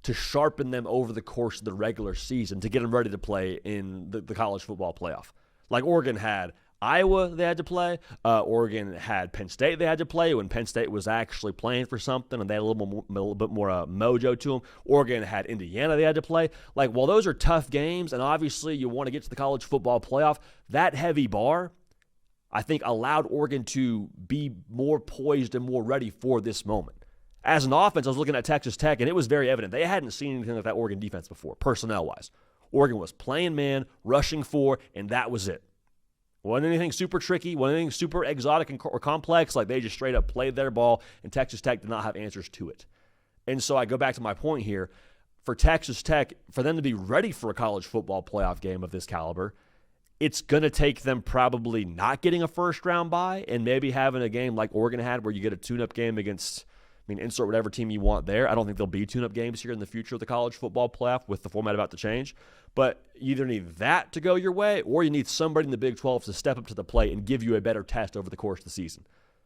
to sharpen them over the course of the regular season to get them ready to play in the college football playoff. Like, Oregon had Iowa they had to play. Oregon had Penn State they had to play when Penn State was actually playing for something and they had a little bit more mojo to them. Oregon had Indiana they had to play. Like, while those are tough games and obviously you want to get to the college football playoff, that heavy bar, I think, allowed Oregon to be more poised and more ready for this moment. As an offense, I was looking at Texas Tech, and it was very evident. They hadn't seen anything like that Oregon defense before, personnel-wise. Oregon was playing man, rushing for, and that was it. Wasn't anything super tricky, wasn't anything super exotic or complex. Like, they just straight up played their ball, and Texas Tech did not have answers to it. And so I go back to my point here. For Texas Tech, for them to be ready for a college football playoff game of this caliber, it's going to take them probably not getting a first-round bye and maybe having a game like Oregon had where you get a tune-up game against, insert whatever team you want there. I don't think there'll be tune-up games here in the future of the college football playoff with the format about to change. But you either need that to go your way or you need somebody in the Big 12 to step up to the plate and give you a better test over the course of the season.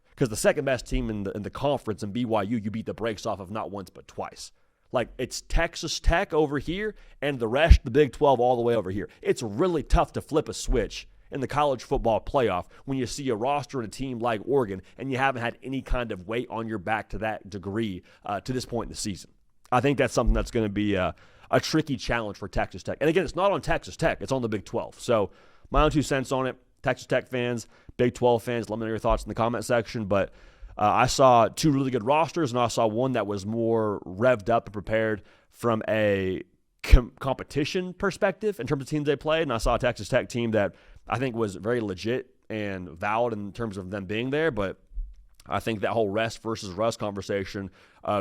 Because the second-best team in the conference in BYU, you beat the brakes off of not once but twice. Like, it's Texas Tech over here and the rest, the Big 12 all the way over here. It's really tough to flip a switch in the college football playoff when you see a roster and a team like Oregon and you haven't had any kind of weight on your back to that degree to this point in the season. I think that's something that's going to be a tricky challenge for Texas Tech. And again, it's not on Texas Tech. It's on the Big 12. So my own 2 cents on it. Texas Tech fans, Big 12 fans, let me know your thoughts in the comment section. But I saw two really good rosters, and I saw one that was more revved up and prepared from a competition perspective in terms of teams they played. And I saw a Texas Tech team that I think was very legit and valid in terms of them being there. But I think that whole rest versus rust conversation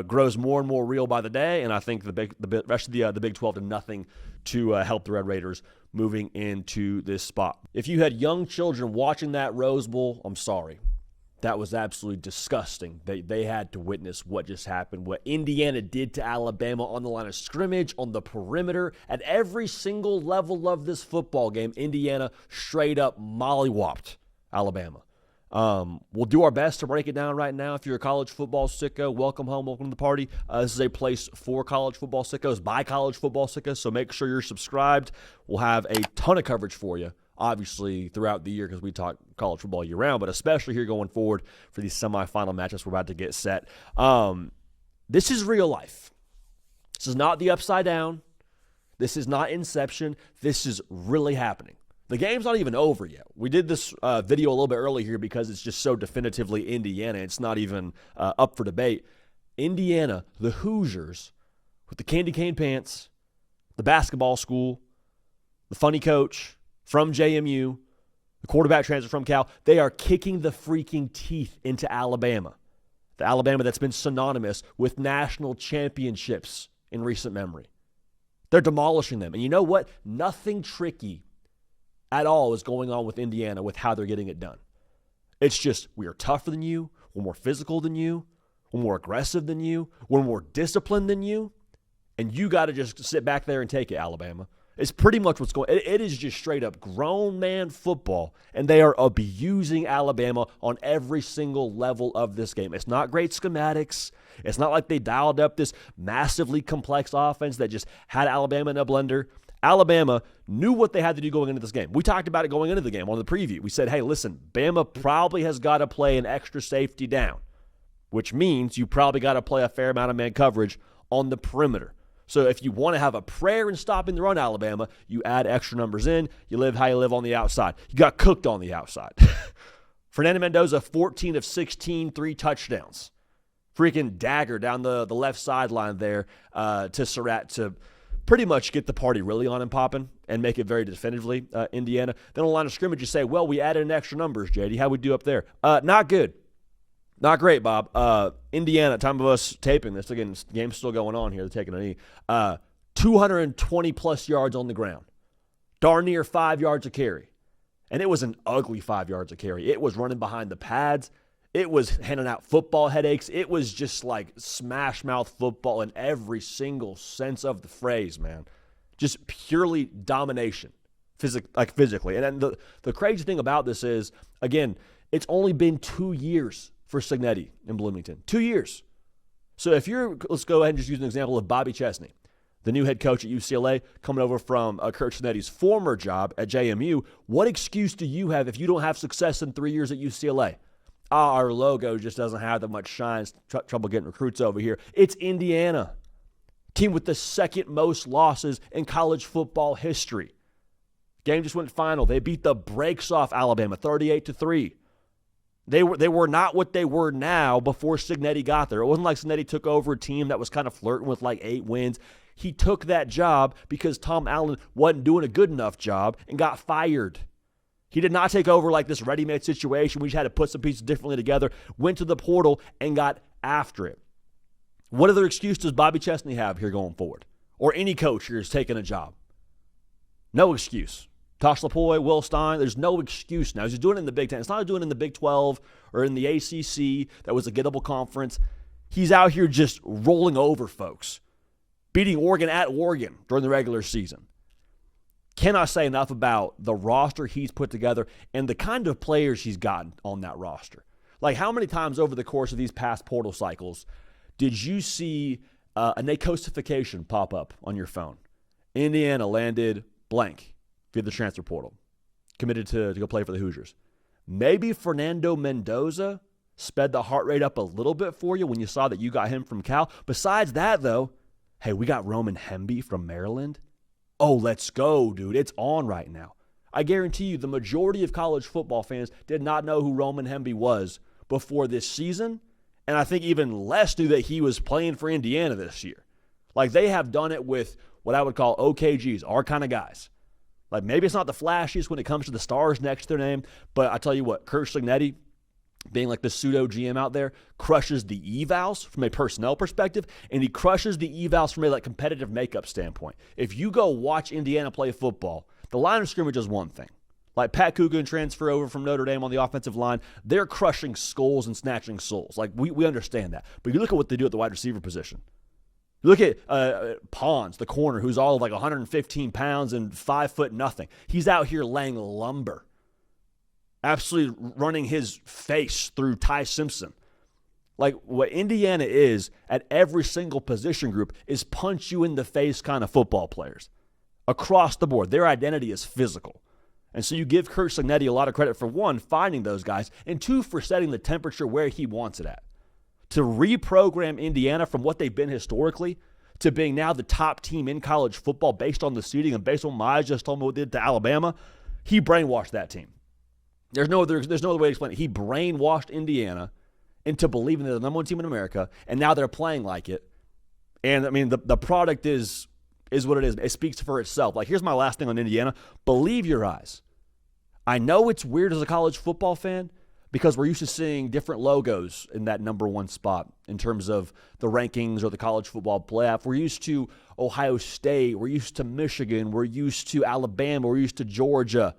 grows more and more real by the day. And I think the rest of the Big 12 did nothing to help the Red Raiders moving into this spot. If you had young children watching that Rose Bowl, I'm sorry. That was absolutely disgusting. They had to witness what just happened, what Indiana did to Alabama on the line of scrimmage, on the perimeter. At every single level of this football game, Indiana straight up mollywopped Alabama. We'll do our best to break it down right now. If you're a college football sicko, welcome home, welcome to the party. This is a place for college football sickos, by college football sickos, so make sure you're subscribed. We'll have a ton of coverage for you, obviously, throughout the year because we talk college football year-round, but especially here going forward for these semifinal matchups we're about to get set. This is real life. This is not the Upside Down. This is not Inception. This is really happening. The game's not even over yet. We did this video a little bit early here because it's just so definitively Indiana. It's not even up for debate. Indiana, the Hoosiers, with the candy cane pants, the basketball school, the funny coach from JMU, the quarterback transfer from Cal, they are kicking the freaking teeth into Alabama. The Alabama that's been synonymous with national championships in recent memory. They're demolishing them. And you know what? Nothing tricky at all is going on with Indiana with how they're getting it done. It's just, we are tougher than you, we're more physical than you, we're more aggressive than you, we're more disciplined than you, and you got to just sit back there and take it, Alabama. It's pretty much what's going on. It is just straight up grown man football, and they are abusing Alabama on every single level of this game. It's not great schematics. It's not like they dialed up this massively complex offense that just had Alabama in a blender. Alabama knew what they had to do going into this game. We talked about it going into the game on the preview. We said, hey, listen, Bama probably has got to play an extra safety down, which means you probably got to play a fair amount of man coverage on the perimeter. So if you want to have a prayer in stopping the run, Alabama, you add extra numbers in. You live how you live on the outside. You got cooked on the outside. Fernando Mendoza, 14 of 16, 3 touchdowns. Freaking dagger down the left sideline there to Surratt to pretty much get the party really on and popping and make it very definitively Indiana. Then on the line of scrimmage, you say, well, we added in extra numbers, JD. How'd we do up there? Not good. Not great, Bob. Indiana, at time of us taping this, again, this game's still going on here. They're taking a knee. 220-plus yards on the ground. Darn near 5 yards a carry. And it was an ugly 5 yards a carry. It was running behind the pads. It was handing out football headaches. It was just like smash mouth football in every single sense of the phrase, man. Just purely domination, physically. And then the crazy thing about this is, again, it's only been 2 years for Cignetti in Bloomington. 2 years. So let's go ahead and just use an example of Bobby Chesney, the new head coach at UCLA, coming over from Kurt Cignetti's former job at JMU. What excuse do you have if you don't have success in 3 years at UCLA? Our logo just doesn't have that much shine. Trouble getting recruits over here. It's Indiana, team with the second most losses in college football history. Game just went final. They beat the brakes off Alabama, 38-3. They were not what they were now before Cignetti got there. It wasn't like Cignetti took over a team that was kind of flirting with like 8 wins. He took that job because Tom Allen wasn't doing a good enough job and got fired. He did not take over like this ready-made situation. We just had to put some pieces differently together, went to the portal, and got after it. What other excuse does Bobby Chesney have here going forward? Or any coach here is taking a job? No excuse. Tosh Lapoy, Will Stein, there's no excuse now. He's doing it in the Big Ten. It's not doing it in the Big 12 or in the ACC. That was a gettable conference. He's out here just rolling over folks, beating Oregon at Oregon during the regular season. Cannot say enough about the roster he's put together and the kind of players he's gotten on that roster. Like, how many times over the course of these past portal cycles did you see a Nakosification pop up on your phone? Indiana landed blank via the transfer portal, committed to go play for the Hoosiers. Maybe Fernando Mendoza sped the heart rate up a little bit for you when you saw that you got him from Cal. Besides that, though, hey, we got Roman Hemby from Maryland. Oh, let's go, dude. It's on right now. I guarantee you the majority of college football fans did not know who Roman Hemby was before this season, And I think even less knew that he was playing for Indiana this year. Like, they have done it with what I would call OKGs, our kind of guys. Like, maybe it's not the flashiest when it comes to the stars next to their name, but I tell you what, Kurt Signetti, being like the pseudo GM out there, crushes the evals from a personnel perspective, and he crushes the evals from a like competitive makeup standpoint. If you go watch Indiana play football, the line of scrimmage is one thing. Like Pat Coogan transfer over from Notre Dame on the offensive line, they're crushing skulls and snatching souls. Like, we understand that. But you look at what they do at the wide receiver position. You look at Pons, the corner, who's all of like 115 pounds and 5 foot nothing. He's out here laying lumber, absolutely running his face through Ty Simpson. Like, what Indiana is at every single position group is punch you in the face kind of football players across the board. Their identity is physical. And so you give Kurt Signetti a lot of credit for, one, finding those guys, and two, for setting the temperature where he wants it at. To reprogram Indiana from what they've been historically to being now the top team in college football based on the seeding and based on what Maya just told me what did to Alabama, he brainwashed that team. There's no other way to explain it. He brainwashed Indiana into believing they're the number one team in America, and now they're playing like it. And, I mean, the product is what it is. It speaks for itself. Like, here's my last thing on Indiana. Believe your eyes. I know it's weird as a college football fan because we're used to seeing different logos in that number one spot in terms of the rankings or the college football playoff. We're used to Ohio State. We're used to Michigan. We're used to Alabama. We're used to Georgia.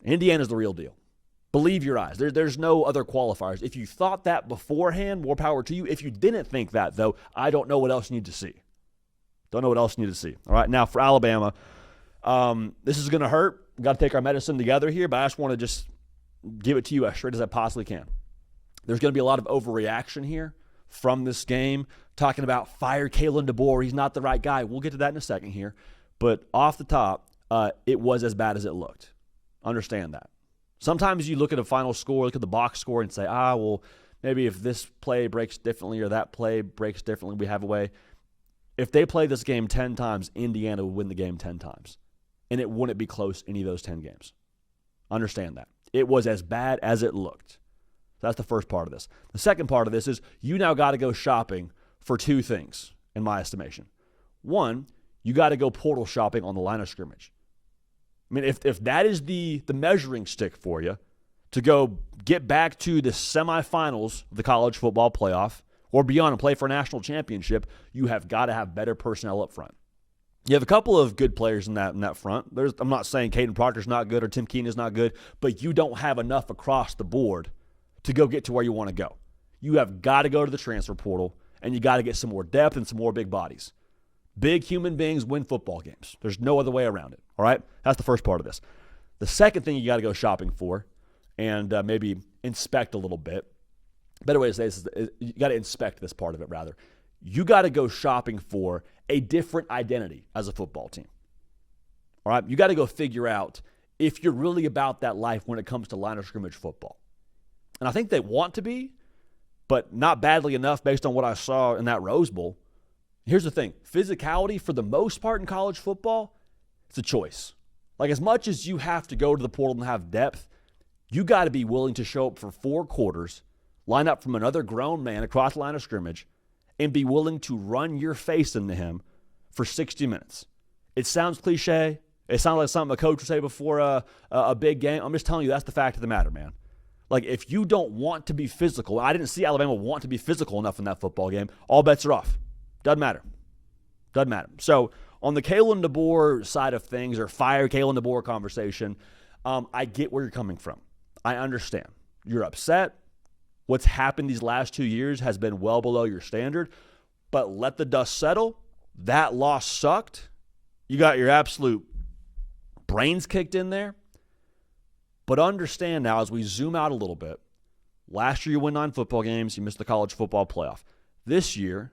Indiana's the real deal. Believe your eyes. There's no other qualifiers. If you thought that beforehand, more power to you. If you didn't think that, though, I don't know what else you need to see. Don't know what else you need to see. All right, now for Alabama, this is going to hurt. We've got to take our medicine together here, but I just want to just give it to you as straight as I possibly can. There's going to be a lot of overreaction here from this game, talking about fire Kalen DeBoer. He's not the right guy. We'll get to that in a second here. But off the top, it was as bad as it looked. Understand that. Sometimes you look at a final score, look at the box score, and say, well, maybe if this play breaks differently or that play breaks differently, we have a way. If they play this game 10 times, Indiana would win the game 10 times. And it wouldn't be close any of those 10 games. Understand that. It was as bad as it looked. That's the first part of this. The second part of this is you now got to go shopping for two things, in my estimation. One, you got to go portal shopping on the line of scrimmage. I mean, if that is the measuring stick for you to go get back to the semifinals of the college football playoff or beyond and play for a national championship, you have got to have better personnel up front. You have a couple of good players in that front. I'm not saying Caden Proctor's not good or Tim Keene is not good, but you don't have enough across the board to go get to where you want to go. You have got to go to the transfer portal, and you got to get some more depth and some more big bodies. Big human beings win football games. There's no other way around it, all right? That's the first part of this. The second thing you got to go shopping for and maybe inspect a little bit. Better way to say this is you got to inspect this part of it, rather. You got to go shopping for a different identity as a football team, all right? You got to go figure out if you're really about that life when it comes to line of scrimmage football. And I think they want to be, but not badly enough based on what I saw in that Rose Bowl. Here's the thing. Physicality, for the most part in college football, it's a choice. Like, as much as you have to go to the portal and have depth, you got to be willing to show up for 4 quarters, line up from another grown man across the line of scrimmage, and be willing to run your face into him for 60 minutes. It sounds cliche. It sounds like something a coach would say before a big game. I'm just telling you that's the fact of the matter, man. Like, if you don't want to be physical, I didn't see Alabama want to be physical enough in that football game, all bets are off. Doesn't matter. Doesn't matter. So on the Kalen DeBoer side of things, or fire Kalen DeBoer conversation, I get where you're coming from. I understand. You're upset. What's happened these last 2 years has been well below your standard, but let the dust settle. That loss sucked. You got your absolute brains kicked in there. But understand now, as we zoom out a little bit, last year you won 9 football games. You missed the college football playoff. This year,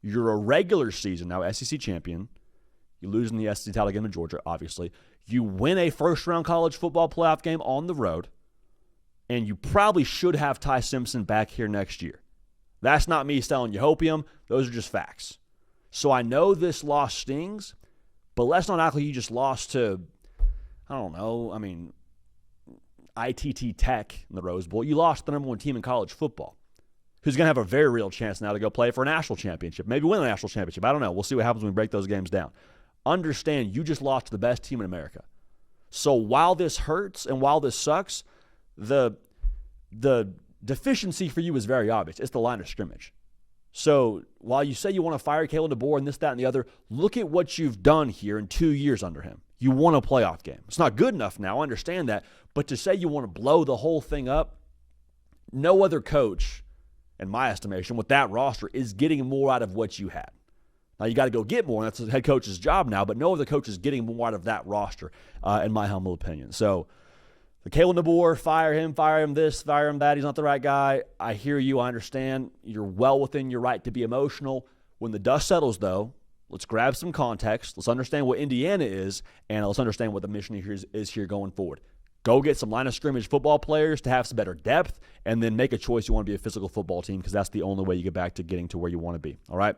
you're a regular season now SEC champion. You lose in the SEC title game in Georgia, obviously. You win a first-round college football playoff game on the road, and you probably should have Ty Simpson back here next year. That's not me selling you hopium. Those are just facts. So I know this loss stings, but let's not act like you just lost to, I don't know, ITT Tech in the Rose Bowl. You lost the number 1 team in college football. who's going to have a very real chance now to go play for a national championship, maybe win a national championship. I don't know. We'll see what happens when we break those games down. Understand, you just lost to the best team in America. So while this hurts and while this sucks, the deficiency for you is very obvious. It's the line of scrimmage. So while you say you want to fire Kalen DeBoer and this, that, and the other, look at what you've done here in 2 years under him. You won a playoff game. It's not good enough now, I understand that. But to say you want to blow the whole thing up, no other coach, in my estimation, with that roster is getting more out of what you had. Now, you got to go get more, and that's the head coach's job now, but no other coach is getting more out of that roster, in my humble opinion. So, the Kalen DeBoer, fire him this, fire him that. He's not the right guy. I hear you. I understand. You're well within your right to be emotional. When the dust settles, though, let's grab some context. Let's understand what Indiana is, and let's understand what the mission here is here going forward. Go get some line of scrimmage football players to have some better depth, and then make a choice you want to be a physical football team, because that's the only way you get back to getting to where you want to be. All right?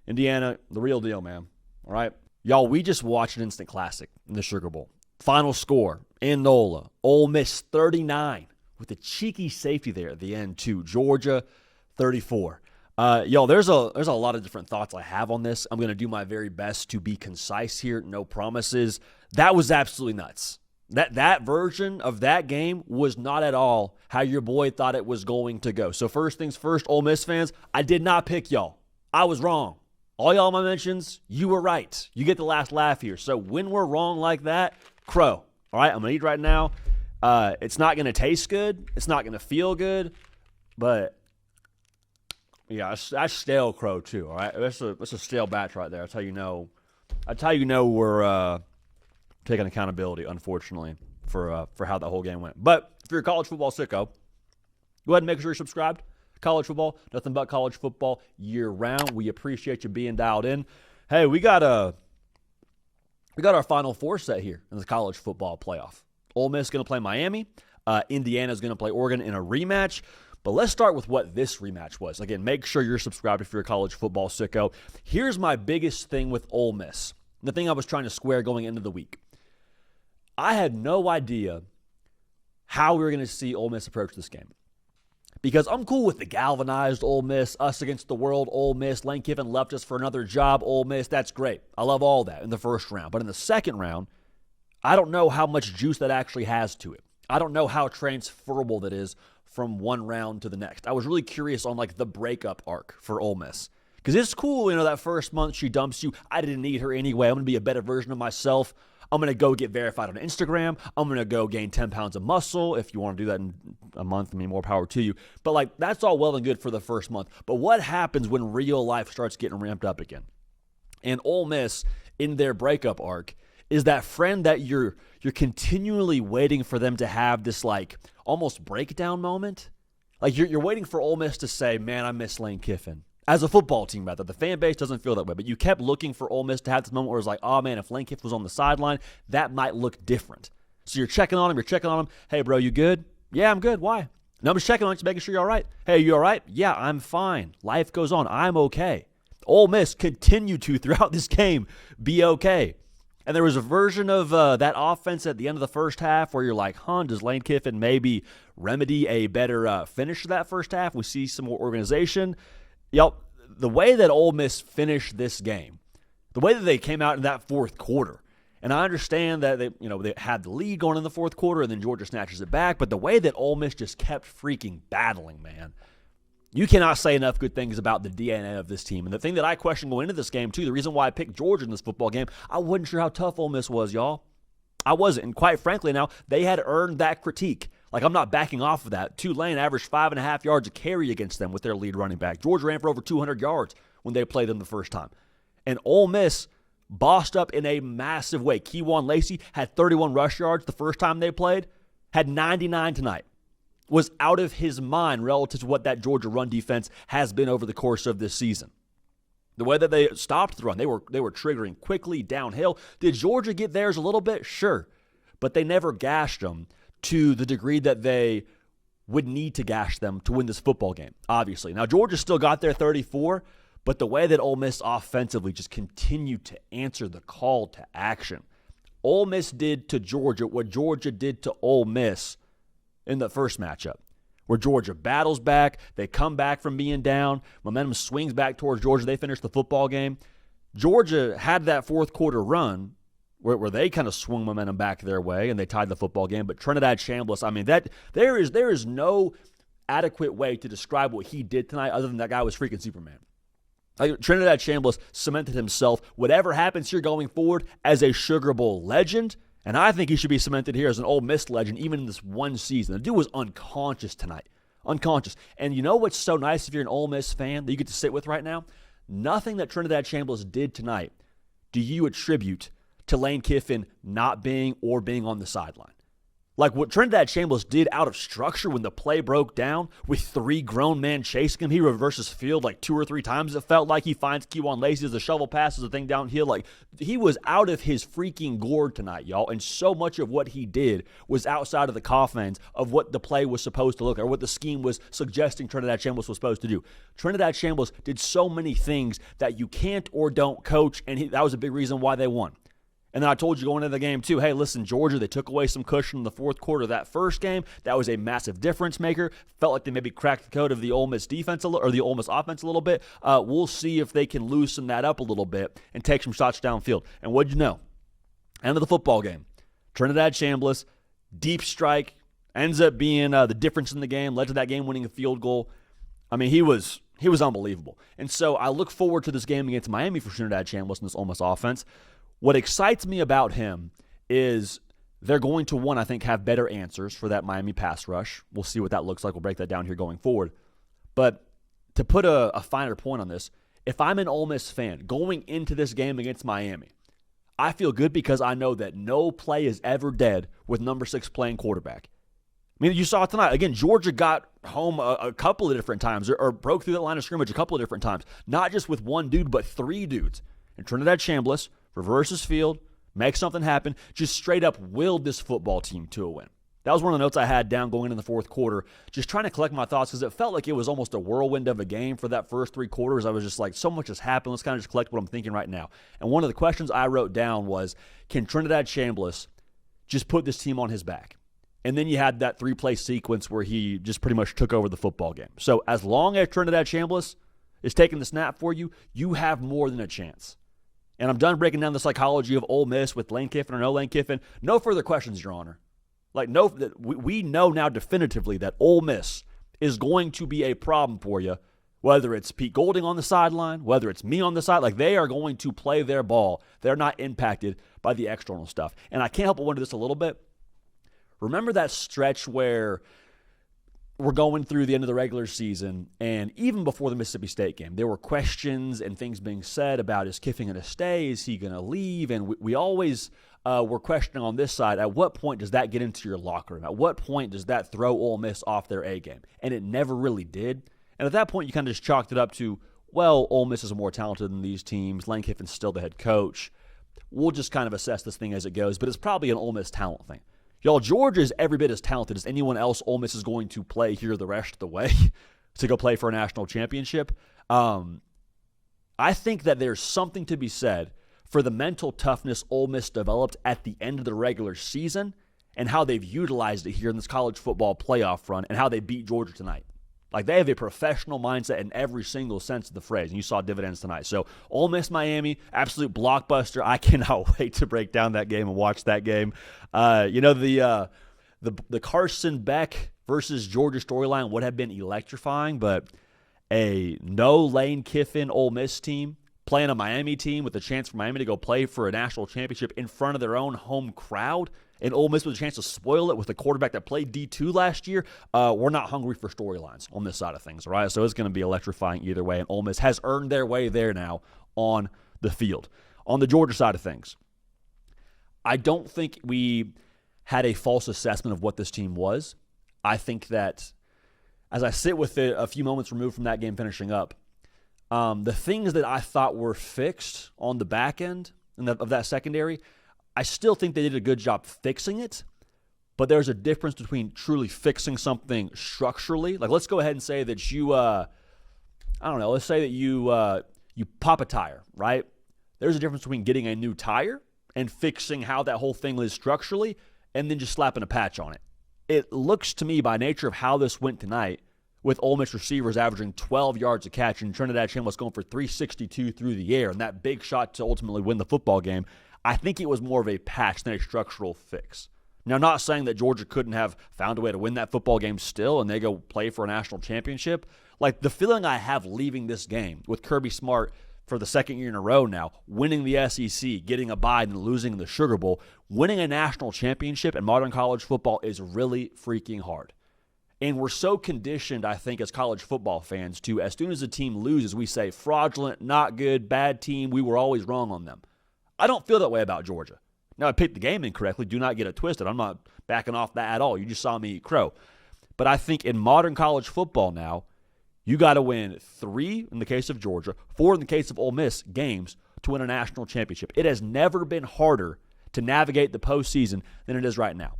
Indiana, the real deal, man. All right? Y'all, we just watched an instant classic in the Sugar Bowl. Final score, in NOLA, Ole Miss 39, with a cheeky safety there at the end, too. Georgia 34. Y'all, there's a lot of different thoughts I have on this. I'm going to do my very best to be concise here. No promises. That was absolutely nuts. That version of that game was not at all how your boy thought it was going to go. So first things first, Ole Miss fans, I did not pick y'all. I was wrong. All y'all my mentions, you were right. You get the last laugh here. So when we're wrong like that, crow. All right, I'm going to eat right now. It's not going to taste good. It's not going to feel good. But, yeah, that's stale crow too, all right? That's a stale batch right there. That's how you know we're taking accountability, unfortunately, for how that whole game went. But if you're a college football sicko, go ahead and make sure you're subscribed. College football, nothing but college football year round. We appreciate you being dialed in. Hey, we got our Final Four set here in the college football playoff. Ole Miss is going to play Miami. Indiana is going to play Oregon in a rematch. But let's start with what this rematch was. Again, make sure you're subscribed if you're a college football sicko. Here's my biggest thing with Ole Miss, the thing I was trying to square going into the week. I had no idea how we were going to see Ole Miss approach this game. Because I'm cool with the galvanized Ole Miss, us against the world Ole Miss, Lane Kiffin left us for another job Ole Miss. That's great. I love all that in the first round. But in the second round, I don't know how much juice that actually has to it. I don't know how transferable that is from one round to the next. I was really curious on like the breakup arc for Ole Miss. Because it's cool, that first month she dumps you. I didn't need her anyway. I'm going to be a better version of myself. I'm going to go get verified on Instagram. I'm going to go gain 10 pounds of muscle. If you want to do that in a month, more power to you. But, that's all well and good for the first month. But what happens when real life starts getting ramped up again? And Ole Miss, in their breakup arc, is that friend that you're continually waiting for them to have this, almost breakdown moment. You're waiting for Ole Miss to say, man, I miss Lane Kiffin. As a football team, rather. The fan base doesn't feel that way. But you kept looking for Ole Miss to have this moment where it was like, oh, man, if Lane Kiffin was on the sideline, that might look different. So you're checking on him. Hey, bro, you good? Yeah, I'm good. Why? No, I'm just checking on you, just making sure you're all right. Hey, you all right? Yeah, I'm fine. Life goes on. I'm okay. Ole Miss continued to, throughout this game, be okay. And there was a version of that offense at the end of the first half where you're like, does Lane Kiffin maybe remedy a better finish to that first half? We see some more organization. Yep, the way that Ole Miss finished this game, the way that they came out in that fourth quarter, and I understand that they had the lead going in the fourth quarter and then Georgia snatches it back, but the way that Ole Miss just kept freaking battling, man, you cannot say enough good things about the DNA of this team. And the thing that I questioned going into this game, too, the reason why I picked Georgia in this football game, I wasn't sure how tough Ole Miss was, y'all. I wasn't. And quite frankly now, they had earned that critique. I'm not backing off of that. Tulane averaged 5.5 yards a carry against them with their lead running back. Georgia ran for over 200 yards when they played them the first time. And Ole Miss bossed up in a massive way. Keywan Lacey had 31 rush yards the first time they played, had 99 tonight. Was out of his mind relative to what that Georgia run defense has been over the course of this season. The way that they stopped the run, they were triggering quickly downhill. Did Georgia get theirs a little bit? Sure. But they never gashed them to the degree that they would need to gash them to win this football game, obviously. Now, Georgia still got their 34, but the way that Ole Miss offensively just continued to answer the call to action. Ole Miss did to Georgia what Georgia did to Ole Miss in the first matchup. where Georgia battles back. They come back from being down. Momentum swings back towards Georgia. They finish the football game. Georgia had that fourth quarter run where they kind of swung momentum back their way and they tied the football game. But Trinidad Chambliss, I mean, that there is no adequate way to describe what he did tonight other than that guy was freaking Superman. Like, Trinidad Chambliss cemented himself, whatever happens here going forward, as a Sugar Bowl legend. And I think he should be cemented here as an Ole Miss legend, even in this one season. The dude was unconscious tonight. Unconscious. And you know what's so nice if you're an Ole Miss fan that you get to sit with right now? Nothing that Trinidad Chambliss did tonight do you attribute to Lane Kiffin not being or being on the sideline. Like what Trinidad Chambliss did out of structure when the play broke down with 3 grown men chasing him. He reverses field like 2 or 3 times. It felt like he finds Kewan Lacey as a shovel passes the thing downhill. Like he was out of his freaking gourd tonight, y'all. And so much of what he did was outside of the confines of what the play was supposed to look like or what the scheme was suggesting Trinidad Chambliss was supposed to do. Trinidad Chambliss did so many things that you can't or don't coach, and that was a big reason why they won. And then I told you going into the game, too, hey, listen, Georgia, they took away some cushion in the fourth quarter of that first game. That was a massive difference maker. Felt like they maybe cracked the code of the Ole Miss defense or the Ole Miss offense a little bit. We'll see if they can loosen that up a little bit and take some shots downfield. And what'd you know? End of the football game. Trinidad Chambliss, deep strike, ends up being the difference in the game, led to that game-winning field goal. I mean, he was unbelievable. And so I look forward to this game against Miami for Trinidad Chambliss and this Ole Miss offense. What excites me about him is they're going to, one, I think, have better answers for that Miami pass rush. We'll see what that looks like. We'll break that down here going forward. But to put a finer point on this, if I'm an Ole Miss fan going into this game against Miami, I feel good because I know that no play is ever dead with number 6 playing quarterback. I mean, you saw it tonight. Again, Georgia got home a couple of different times or broke through that line of scrimmage a couple of different times. Not just with one dude, but 3 dudes. And Trinidad Chambliss reverses field, makes something happen, just straight up willed this football team to a win. That was one of the notes I had down going into the fourth quarter, just trying to collect my thoughts because it felt like it was almost a whirlwind of a game for that first 3 quarters. I was just like, so much has happened. Let's kind of just collect what I'm thinking right now. And one of the questions I wrote down was, can Trinidad Chambliss just put this team on his back? And then you had that 3-play sequence where he just pretty much took over the football game. So as long as Trinidad Chambliss is taking the snap for you, you have more than a chance. And I'm done breaking down the psychology of Ole Miss with Lane Kiffin or no Lane Kiffin. No further questions, Your Honor. Like, no, we know now definitively that Ole Miss is going to be a problem for you, whether it's Pete Golding on the sideline, whether it's me on the side. Like, they are going to play their ball. They're not impacted by the external stuff. And I can't help but wonder this a little bit. Remember that stretch where we're going through the end of the regular season, and even before the Mississippi State game, there were questions and things being said about, is Kiffin going to stay? Is he going to leave? And we always were questioning on this side, at what point does that get into your locker room? At what point does that throw Ole Miss off their A game? And it never really did. And at that point, you kind of just chalked it up to, well, Ole Miss is more talented than these teams. Lane Kiffin's still the head coach. We'll just kind of assess this thing as it goes, but it's probably an Ole Miss talent thing. Y'all, Georgia is every bit as talented as anyone else Ole Miss is going to play here the rest of the way to go play for a national championship. I think that there's something to be said for the mental toughness Ole Miss developed at the end of the regular season and how they've utilized it here in this college football playoff run and how they beat Georgia tonight. Like, they have a professional mindset in every single sense of the phrase, and you saw dividends tonight. So, Ole Miss, Miami, absolute blockbuster. I cannot wait to break down that game and watch that game. The Carson Beck versus Georgia storyline would have been electrifying, but a no Lane Kiffin Ole Miss team playing a Miami team with a chance for Miami to go play for a national championship in front of their own home crowd, and Ole Miss with a chance to spoil it with a quarterback that played D2 last year, we're not hungry for storylines on this side of things, all right? So it's going to be electrifying either way, and Ole Miss has earned their way there now on the field. On the Georgia side of things, I don't think we had a false assessment of what this team was. I think that as I sit with it a few moments removed from that game finishing up, the things that I thought were fixed on the back end of that secondary, I still think they did a good job fixing it, but there's a difference between truly fixing something structurally. Like, let's go ahead and say that let's say that you pop a tire, right? There's a difference between getting a new tire and fixing how that whole thing is structurally and then just slapping a patch on it. it looks to me by nature of how this went tonight, with Ole Miss receivers averaging 12 yards a catch and Trinidad Chambliss going for 362 through the air and that big shot to ultimately win the football game, I think it was more of a patch than a structural fix. Now, not saying that Georgia couldn't have found a way to win that football game still and they go play for a national championship. Like, the feeling I have leaving this game with Kirby Smart for the second year in a row now, winning the SEC, getting a bye, and losing the Sugar Bowl, winning a national championship in modern college football is really freaking hard. And we're so conditioned, I think, as college football fans to, as soon as a team loses, we say, fraudulent, not good, bad team, we were always wrong on them. I don't feel that way about Georgia. Now, I picked the game incorrectly. Do not get it twisted. I'm not backing off that at all. You just saw me eat crow. But I think in modern college football now, you got to win 3 in the case of Georgia, 4 in the case of Ole Miss games to win a national championship. It has never been harder to navigate the postseason than it is right now.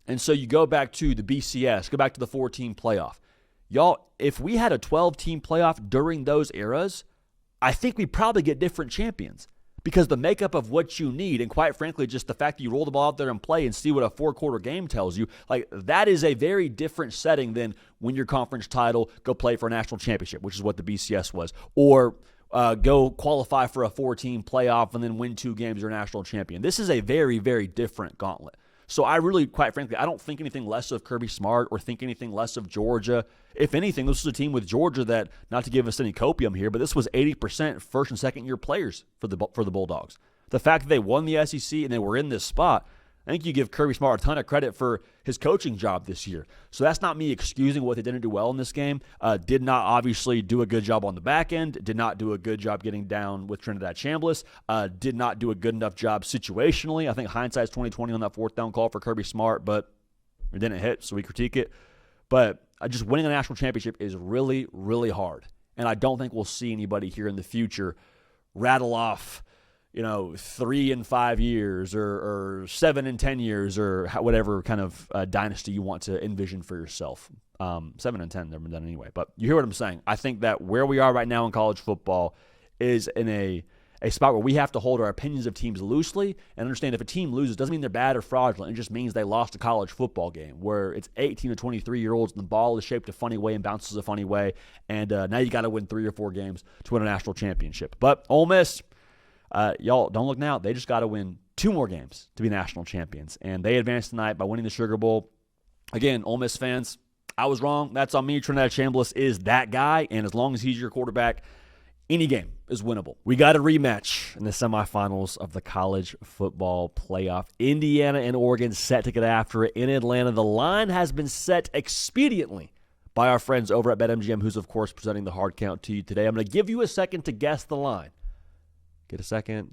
And so you go back to the BCS, go back to the 4-team playoff. Y'all, if we had a 12-team playoff during those eras, I think we'd probably get different champions. Because the makeup of what you need, and quite frankly, just the fact that you roll the ball out there and play and see what a 4-quarter game tells you, like, that is a very different setting than win your conference title, go play for a national championship, which is what the BCS was, or go qualify for a 4-team playoff and then win 2 games, you're a national champion. This is a very, very different gauntlet. So I really, quite frankly, I don't think anything less of Kirby Smart or think anything less of Georgia. If anything, this was a team with Georgia that, not to give us any copium here, but this was 80% first and second year players for the Bulldogs. The fact that they won the SEC and they were in this spot, I think you give Kirby Smart a ton of credit for his coaching job this year. So that's not me excusing what they didn't do well in this game. Did not obviously do a good job on the back end. Did not do a good job getting down with Trinidad Chambliss. Did not do a good enough job situationally. I think hindsight's 20/20 on that 4th down call for Kirby Smart, but it didn't hit, so we critique it. But just winning a national championship is really, really hard. And I don't think we'll see anybody here in the future rattle off 3 in 5 years or 7 in 10 years or whatever kind of dynasty you want to envision for yourself. 7 and 10 never been done anyway. But you hear what I'm saying. I think that where we are right now in college football is in a spot where we have to hold our opinions of teams loosely and understand if a team loses, doesn't mean they're bad or fraudulent. It just means they lost a college football game where it's 18 to 23-year-olds and the ball is shaped a funny way and bounces a funny way. And now you got to win 3 or 4 games to win a national championship. But Ole Miss, y'all, don't look now. They just got to win 2 more games to be national champions. And they advanced tonight by winning the Sugar Bowl. Again, Ole Miss fans, I was wrong. That's on me. Trinidad Chambliss is that guy. And as long as he's your quarterback, any game is winnable. We got a rematch in the semifinals of the college football playoff. Indiana and Oregon set to get after it in Atlanta. The line has been set expediently by our friends over at BetMGM, who's, of course, presenting the hard count to you today. I'm going to give you a second to guess the line. Get a second.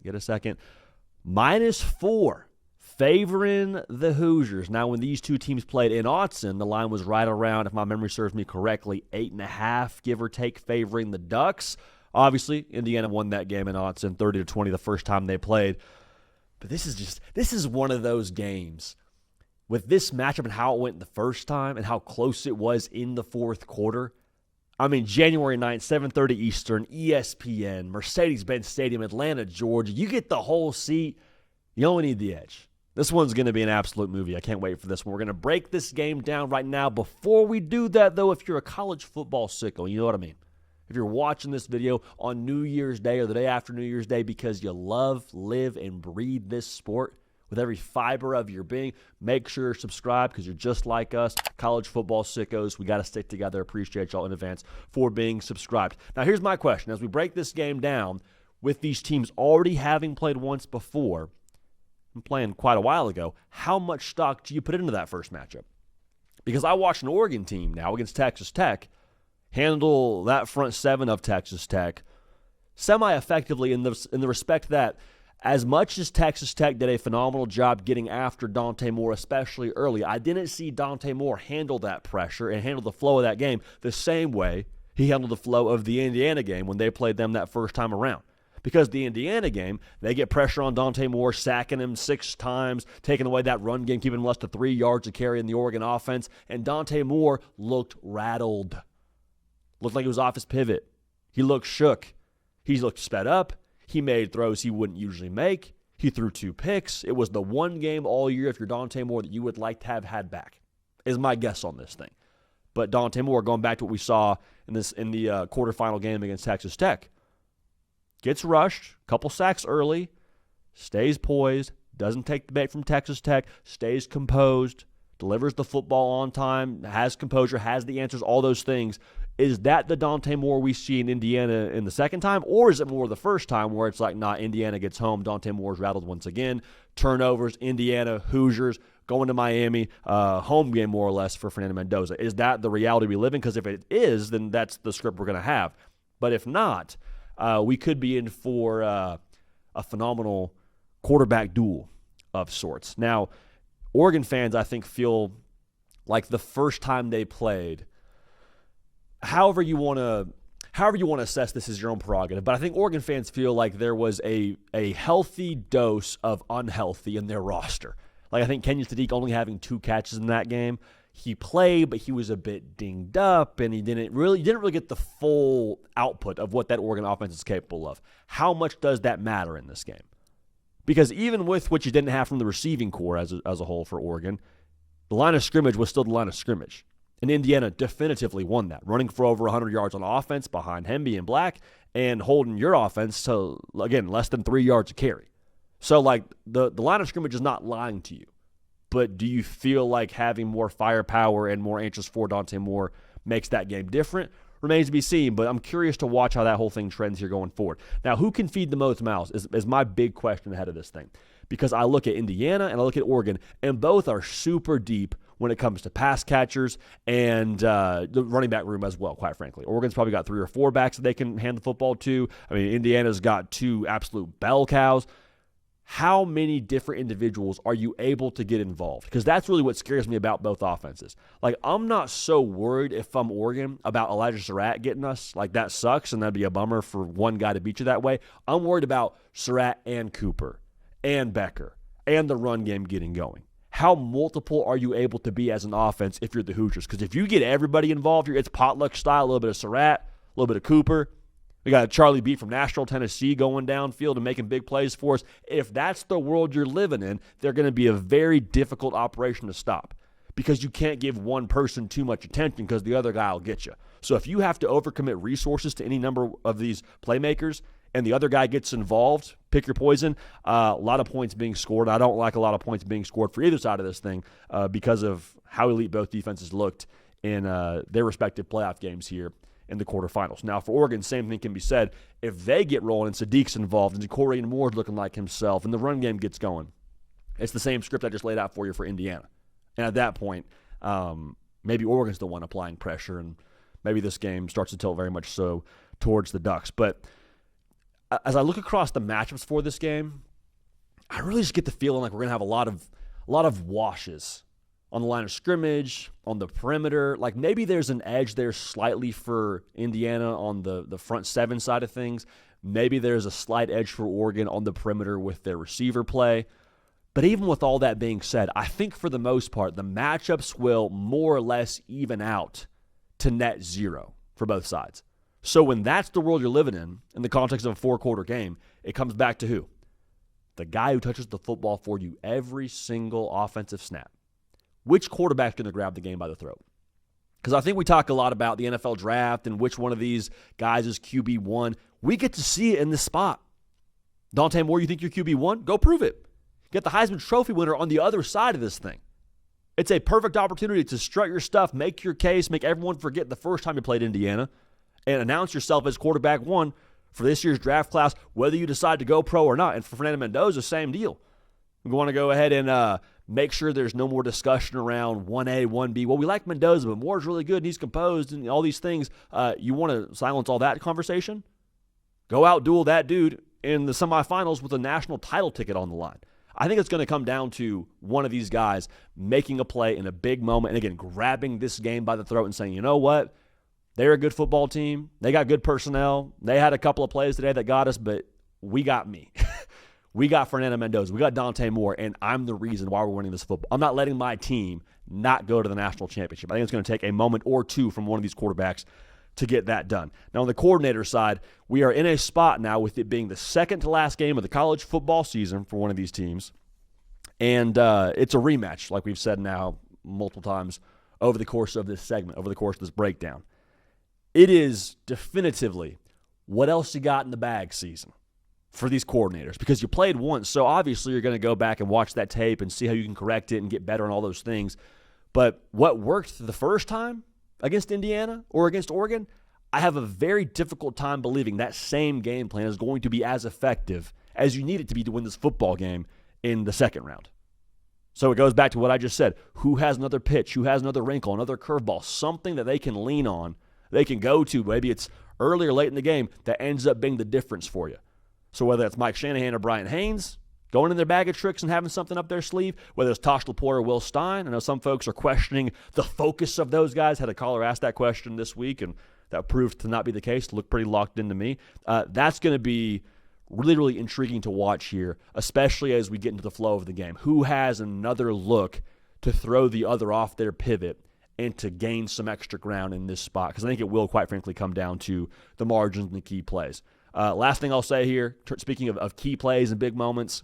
-4, favoring the Hoosiers. Now, when these two teams played in Autzen, the line was right around, if my memory serves me correctly, 8.5, give or take, favoring the Ducks. Obviously, Indiana won that game in Autzen, 30-20 the first time they played. But this is one of those games with this matchup and how it went the first time and how close it was in the 4th quarter. I mean, January 9th, 7:30 Eastern, ESPN, Mercedes-Benz Stadium, Atlanta, Georgia. You get the whole seat. You only need the edge. This one's going to be an absolute movie. I can't wait for this one. We're going to break this game down right now. Before we do that, though, if you're a college football sicko, you know what I mean. If you're watching this video on New Year's Day or the day after New Year's Day because you love, live, and breathe this sport with every fiber of your being, make sure you're subscribed because you're just like us, college football sickos. We got to stick together. Appreciate y'all in advance for being subscribed. Now, here's my question. As we break this game down, with these teams already having played once before and playing quite a while ago, how much stock do you put into that first matchup? Because I watched an Oregon team now against Texas Tech handle that front 7 of Texas Tech semi-effectively in the respect that as much as Texas Tech did a phenomenal job getting after Dante Moore, especially early, I didn't see Dante Moore handle that pressure and handle the flow of that game the same way he handled the flow of the Indiana game when they played them that first time around. Because the Indiana game, they get pressure on Dante Moore, sacking him 6 times, taking away that run game, keeping him less than 3 yards to carry in the Oregon offense, and Dante Moore looked rattled. Looked like he was off his pivot. He looked shook. He looked sped up. He made throws he wouldn't usually make. He threw 2 picks. It was the one game all year, if you're Dante Moore, that you would like to have had back. is my guess on this thing. But Dante Moore, going back to what we saw in the quarterfinal game against Texas Tech, gets rushed, couple sacks early, stays poised, doesn't take the bait from Texas Tech, stays composed, delivers the football on time, has composure, has the answers, all those things. Is that the Dante Moore we see in Indiana in the second time, or is it more the first time where it's like, nah, Indiana gets home, Dante Moore's rattled once again, turnovers, Indiana, Hoosiers, going to Miami, home game more or less for Fernando Mendoza? Is that the reality we live in? Because if it is, then that's the script we're going to have. But if not, we could be in for a phenomenal quarterback duel of sorts. Now, Oregon fans, I think, feel like the first time they played, however you want to assess this is your own prerogative, but I think Oregon fans feel like there was a healthy dose of unhealthy in their roster. Like, I think Kenyon Sadiq only having 2 catches in that game. He played, but he was a bit dinged up, and he didn't really get the full output of what that Oregon offense is capable of. How much does that matter in this game? Because even with what you didn't have from the receiving core as a whole for Oregon, the line of scrimmage was still the line of scrimmage. And Indiana definitively won that, running for over 100 yards on offense behind Hemby and Black and holding your offense to, again, less than 3 yards a carry. So, like, the line of scrimmage is not lying to you. But do you feel like having more firepower and more answers for Dante Moore makes that game different? Remains to be seen, but I'm curious to watch how that whole thing trends here going forward. Now, who can feed the most mouths is my big question ahead of this thing. Because I look at Indiana and I look at Oregon, and both are super deep when it comes to pass catchers and the running back room as well, quite frankly. Oregon's probably got 3 or 4 backs that they can hand the football to. I mean, Indiana's got 2 absolute bell cows. How many different individuals are you able to get involved? Because that's really what scares me about both offenses. Like, I'm not so worried if I'm Oregon about Elijah Surratt getting us. Like, that sucks, and that'd be a bummer for one guy to beat you that way. I'm worried about Surratt and Cooper and Becker and the run game getting going. How multiple are you able to be as an offense if you're the Hoosiers? Because if you get everybody involved here, it's potluck style, a little bit of Surratt, a little bit of Cooper. We got Charlie Beat from Nashville, Tennessee going downfield and making big plays for us. If that's the world you're living in, they're going to be a very difficult operation to stop because you can't give one person too much attention because the other guy will get you. So if you have to overcommit resources to any number of these playmakers and the other guy gets involved, pick your poison, a lot of points being scored. I don't like a lot of points being scored for either side of this thing because of how elite both defenses looked in their respective playoff games here in the quarterfinals. Now, for Oregon, same thing can be said. If they get rolling and Sadiq's involved and Corey Moore's looking like himself and the run game gets going, it's the same script I just laid out for you for Indiana. And at that point, maybe Oregon's the one applying pressure, and maybe this game starts to tilt very much so towards the Ducks. But as I look across the matchups for this game, I really just get the feeling like we're going to have a lot of washes on the line of scrimmage, on the perimeter. Like, maybe there's an edge there slightly for Indiana on the front 7 side of things. Maybe there's a slight edge for Oregon on the perimeter with their receiver play. But even with all that being said, I think for the most part, the matchups will more or less even out to net 0 for both sides. So when that's the world you're living in the context of a 4-quarter game, it comes back to who? The guy who touches the football for you every single offensive snap. Which quarterback's going to grab the game by the throat? Because I think we talk a lot about the NFL draft and which one of these guys is QB1. We get to see it in this spot. Dante Moore, you think you're QB1? Go prove it. Get the Heisman Trophy winner on the other side of this thing. It's a perfect opportunity to strut your stuff, make your case, make everyone forget the first time you played Indiana, and announce yourself as quarterback 1 for this year's draft class, whether you decide to go pro or not. And for Fernando Mendoza, same deal. We want to go ahead and make sure there's no more discussion around 1A, 1B. Well, we like Mendoza, but Moore's really good and he's composed and all these things. You want to silence all that conversation? Go out, duel that dude in the semifinals with a national title ticket on the line. I think it's going to come down to one of these guys making a play in a big moment and, again, grabbing this game by the throat and saying, you know what? They're a good football team. They got good personnel. They had a couple of plays today that got us, but we got me. We got Fernando Mendoza. We got Dante Moore, and I'm the reason why we're winning this football. I'm not letting my team not go to the national championship. I think it's going to take a moment or two from one of these quarterbacks to get that done. Now, on the coordinator side, we are in a spot now with it being the second to last game of the college football season for one of these teams, and it's a rematch, like we've said now multiple times over the course of this segment, over the course of this breakdown. It is definitively what else you got in the bag season for these coordinators, because you played once, so obviously you're going to go back and watch that tape and see how you can correct it and get better on all those things. But what worked the first time against Indiana or against Oregon, I have a very difficult time believing that same game plan is going to be as effective as you need it to be to win this football game in the second round. So it goes back to what I just said. Who has another pitch? Who has another wrinkle, another curveball, something that they can lean on, they can go to. Maybe it's early or late in the game that ends up being the difference for you. So whether it's Mike Shanahan or Brian Haynes going in their bag of tricks and having something up their sleeve, whether it's Tosh Laporte or Will Stein. I know some folks are questioning the focus of those guys. Had a caller ask that question this week, and that proved to not be the case. It looked pretty locked into me. That's going to be really, really intriguing to watch here, especially as we get into the flow of the game. Who has another look to throw the other off their pivot and to gain some extra ground in this spot? Because I think it will, quite frankly, come down to the margins and the key plays. Last thing I'll say here, speaking of key plays and big moments,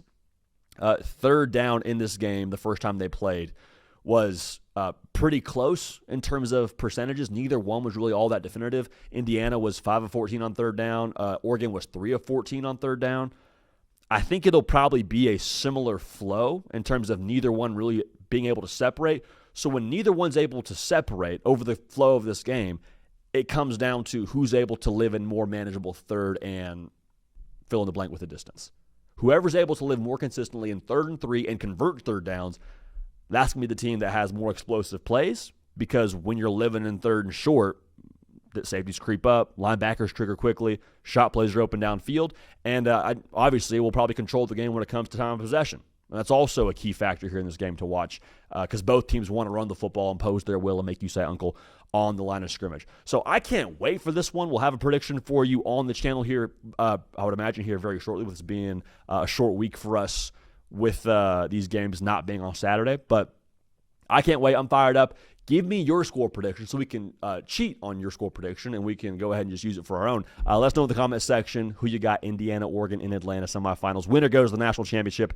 third down in this game, the first time they played, was pretty close in terms of percentages. Neither one was really all that definitive. Indiana was 5 of 14 on third down. Oregon was 3 of 14 on third down. I think it'll probably be a similar flow in terms of neither one really being able to separate. So when neither one's able to separate over the flow of this game, it comes down to who's able to live in more manageable third and fill in the blank with the distance. Whoever's able to live more consistently in 3rd and 3 and convert third downs, that's going to be the team that has more explosive plays, because when you're living in 3rd and short, that safeties creep up, linebackers trigger quickly, shot plays are open downfield, and obviously we'll probably control the game when it comes to time of possession. And that's also a key factor here in this game to watch, because both teams want to run the football, impose their will, and make you say uncle on the line of scrimmage. So I can't wait for this one. We'll have a prediction for you on the channel here, I would imagine here very shortly, with this being a short week for us with these games not being on Saturday. But I can't wait. I'm fired up. Give me your score prediction so we can cheat on your score prediction, and we can go ahead and just use it for our own. Let us know in the comment section who you got, Indiana, Oregon in Atlanta semifinals. Winner goes to the national championship.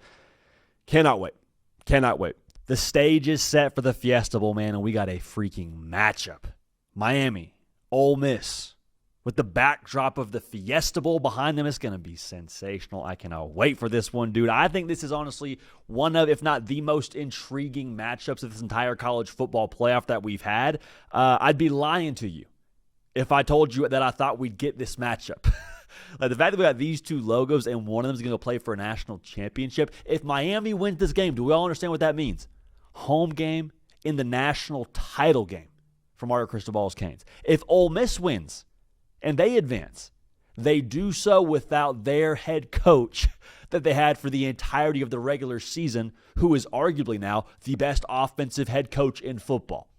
Cannot wait. Cannot wait. The stage is set for the Fiesta Bowl, man, and we got a freaking matchup. Miami, Ole Miss, with the backdrop of the Fiesta Bowl behind them. It's going to be sensational. I cannot wait for this one, dude. I think this is honestly one of, if not the most intriguing matchups of this entire college football playoff that we've had. I'd be lying to you if I told you that I thought we'd get this matchup. Like the fact that we got these two logos and one of them is going to play for a national championship. If Miami wins this game, do we all understand what that means? Home game in the national title game for Mario Cristobal's Canes. If Ole Miss wins and they advance, they do so without their head coach that they had for the entirety of the regular season, who is arguably now the best offensive head coach in football.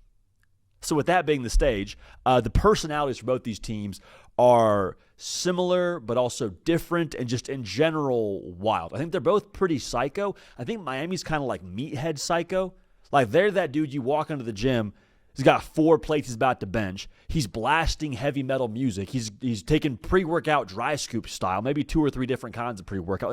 So with that being the stage, the personalities for both these teams are similar but also different and just in general wild. I think they're both pretty psycho. I think Miami's kind of like meathead psycho. Like they're that dude you walk into the gym, he's got 4 plates he's about to bench. He's blasting heavy metal music. He's taking pre-workout dry scoop style, maybe 2 or 3 different kinds of pre-workout.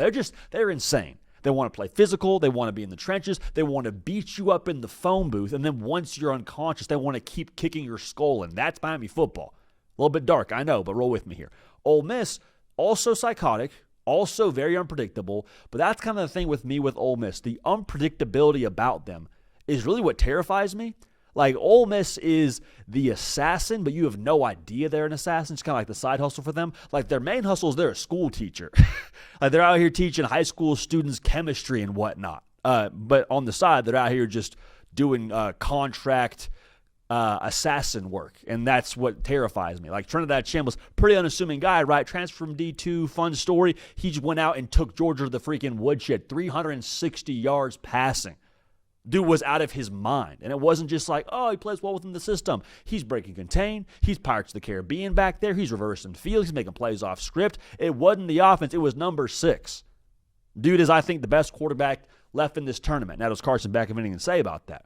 They're insane. They want to play physical. They want to be in the trenches. They want to beat you up in the phone booth. And then once you're unconscious, they want to keep kicking your skull in. That's Miami football. A little bit dark, I know, but roll with me here. Ole Miss, also psychotic, also very unpredictable. But that's kind of the thing with me with Ole Miss. The unpredictability about them is really what terrifies me. Like, Ole Miss is the assassin, but you have no idea they're an assassin. It's kind of like the side hustle for them. Like, their main hustle is they're a school teacher. Like, they're out here teaching high school students chemistry and whatnot. But on the side, they're out here just doing contract assassin work, and that's what terrifies me. Like, Trinidad Chambliss, pretty unassuming guy, right? Transfer from D2, fun story. He just went out and took Georgia to the freaking woodshed, 360 yards passing. Dude was out of his mind. And it wasn't just like, oh, he plays well within the system. He's breaking contain. He's Pirates of the Caribbean back there. He's reversing field. He's making plays off script. It wasn't the offense. It was number 6. Dude is, I think, the best quarterback left in this tournament. Now, does Carson Beck have anything to say about that?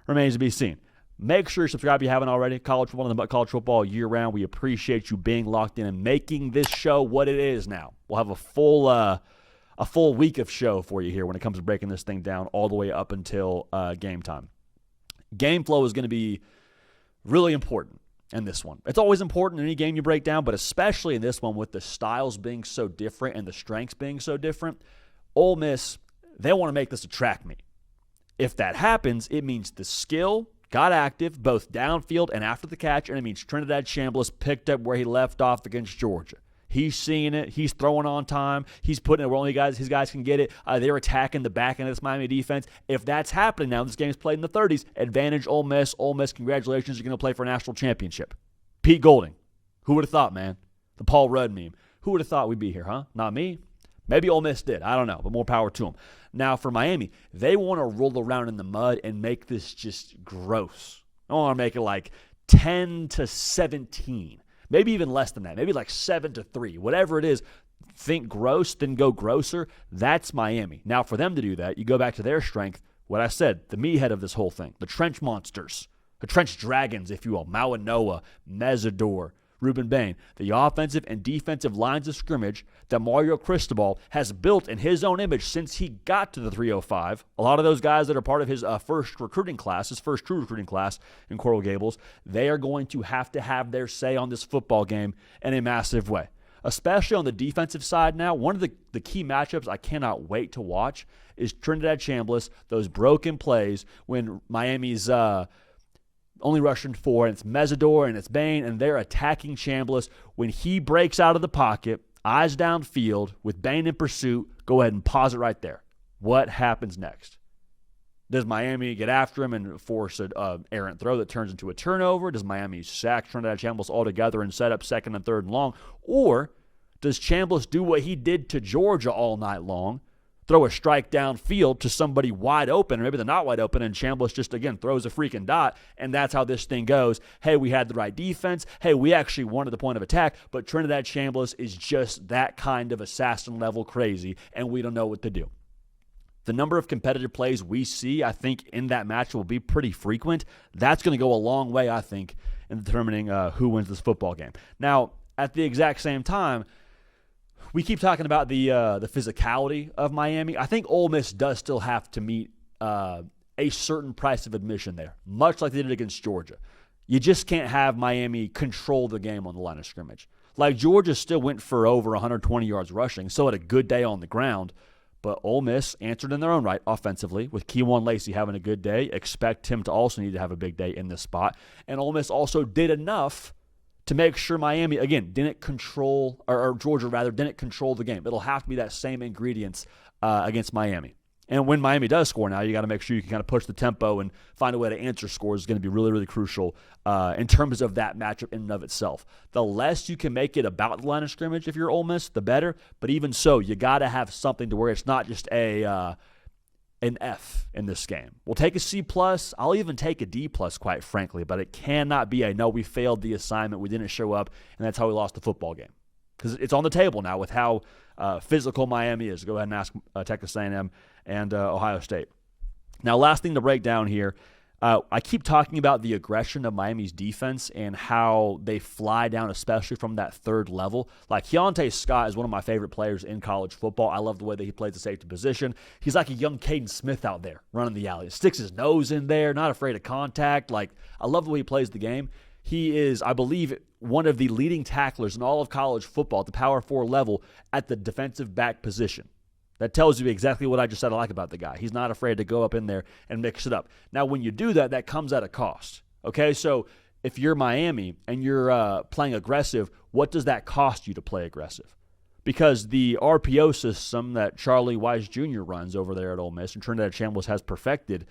Remains to be seen. Make sure you subscribe if you haven't already. College football and college football year-round. We appreciate you being locked in and making this show what it is now. We'll have a full week of show for you here when it comes to breaking this thing down all the way up until game time. Game flow is going to be Really important in this one. It's always important in any game you break down, but especially in this one with the styles being so different and the strengths being so different. Ole Miss, they want to make this a track meet. If that happens, it means the skill got active both downfield and after the catch, and it means Trinidad Chambliss picked up where he left off against Georgia. He's seeing it. He's throwing on time. He's putting it where only his guys can get it. They're attacking the back end of this Miami defense. If that's happening now, this game's played in the 30s. Advantage Ole Miss. Ole Miss, congratulations. You're going to play for a national championship. Pete Golding. Who would have thought, man? The Paul Rudd meme. Who would have thought we'd be here, huh? Not me. Maybe Ole Miss did. I don't know, but more power to them. Now, for Miami, they want to roll around in the mud and make this just gross. I want to make it like 10-17. Maybe even less than that. Maybe like 7-3. Whatever it is, think gross, then go grosser. That's Miami. Now, for them to do that, you go back to their strength. What I said, the meathead of this whole thing, the trench monsters, the trench dragons, if you will, Mawanoa, Mesidor, Ruben Bain, the offensive and defensive lines of scrimmage that Mario Cristobal has built in his own image since he got to the 305. A lot of those guys that are part of his first recruiting class, his first true recruiting class in Coral Gables, they are going to have their say on this football game in a massive way. Especially on the defensive side now, one of the key matchups I cannot wait to watch is Trinidad Chambliss, those broken plays when Miami's only rushing 4, and it's Mesidor and it's Bain, and they're attacking Chambliss. When he breaks out of the pocket, eyes downfield, with Bain in pursuit, go ahead and pause it right there. What happens next? Does Miami get after him and force an errant throw that turns into a turnover? Does Miami sack Trinidad Chambliss altogether and set up second and third and long? Or does Chambliss do what he did to Georgia all night long, throw a strike downfield to somebody wide open, or maybe they're not wide open, and Chambliss just, again, throws a freaking dot, and that's how this thing goes. Hey, we had the right defense. Hey, we actually wanted the point of attack, but Trinidad Chambliss is just that kind of assassin-level crazy, and we don't know what to do. The number of competitive plays we see, I think, in that match will be pretty frequent. That's going to go a long way, I think, in determining who wins this football game. Now, at the exact same time, we keep talking about the physicality of Miami. I think Ole Miss does still have to meet a certain price of admission there, much like they did against Georgia. You just can't have Miami control the game on the line of scrimmage. Like, Georgia still went for over 120 yards rushing, so had a good day on the ground. But Ole Miss answered in their own right offensively, with Keywan Lacey having a good day. Expect him to also need to have a big day in this spot. And Ole Miss also did enough to make sure Miami, again, didn't control, or Georgia rather, didn't control the game. It'll have to be that same ingredients against Miami. And when Miami does score now, you got to make sure you can kind of push the tempo and find a way to answer scores is going to be really, really crucial in terms of that matchup in and of itself. The less you can make it about the line of scrimmage if you're Ole Miss, the better. But even so, you got to have something to where it's not just an F in this game. We'll take a C+. I'll even take a D+, quite frankly. But it cannot be a no, we failed the assignment, we didn't show up, and that's how we lost the football game. Because it's on the table now with how physical Miami is. Go ahead and ask Texas A&M and Ohio State. Now, last thing to break down here, I keep talking about the aggression of Miami's defense and how they fly down, especially from that third level. Like, Keontae Scott is one of my favorite players in college football. I love the way that he plays the safety position. He's like a young Caden Smith out there running the alley. Sticks his nose in there, not afraid of contact. Like, I love the way he plays the game. He is, I believe, one of the leading tacklers in all of college football at the Power 4 level at the defensive back position. That tells you exactly what I just said I like about the guy. He's not afraid to go up in there and mix it up. Now, when you do that, that comes at a cost. Okay, so if you're Miami and you're playing aggressive, what does that cost you to play aggressive? Because the RPO system that Charlie Wise Jr. runs over there at Ole Miss and Trinidad Chambliss has perfected,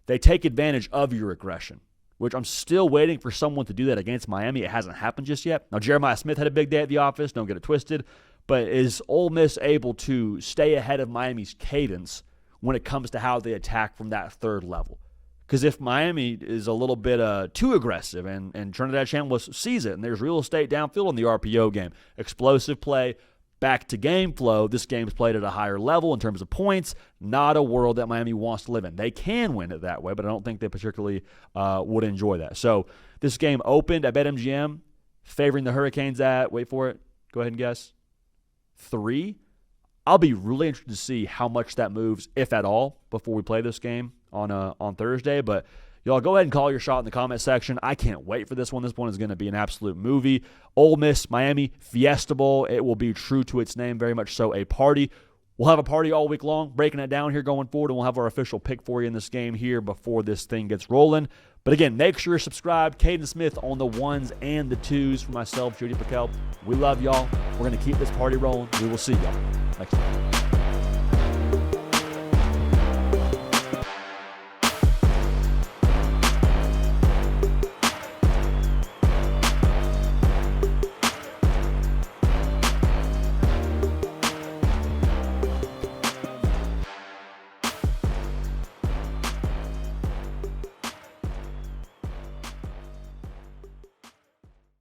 they take advantage of your aggression, which I'm still waiting for someone to do that against Miami. It hasn't happened just yet. Now, Jeremiah Smith had a big day at the office. Don't get it twisted. But is Ole Miss able to stay ahead of Miami's cadence when it comes to how they attack from that third level? Because if Miami is a little bit too aggressive and Trinidad Chambliss sees it and there's real estate downfield in the RPO game, explosive play, back to game flow, this game's played at a higher level in terms of points, not a world that Miami wants to live in. They can win it that way, but I don't think they particularly would enjoy that. So this game opened at BetMGM, favoring the Hurricanes at, wait for it, go ahead and guess, 3. I'll be really interested to see how much that moves, if at all, before we play this game on Thursday. But Y'all go ahead and call your shot in the comment section. I can't wait for this one. This one is going to be an absolute movie. Ole Miss, Miami, Fiesta Bowl. It will be true to its name, very much so a party. We'll have a party all week long, breaking it down here going forward, and we'll have our official pick for you in this game here before this thing gets rolling. But again, make sure you're subscribed. Caden Smith on the ones and the twos for myself, Judy PicKell. We love y'all. We're going to keep this party rolling. We will see y'all next time.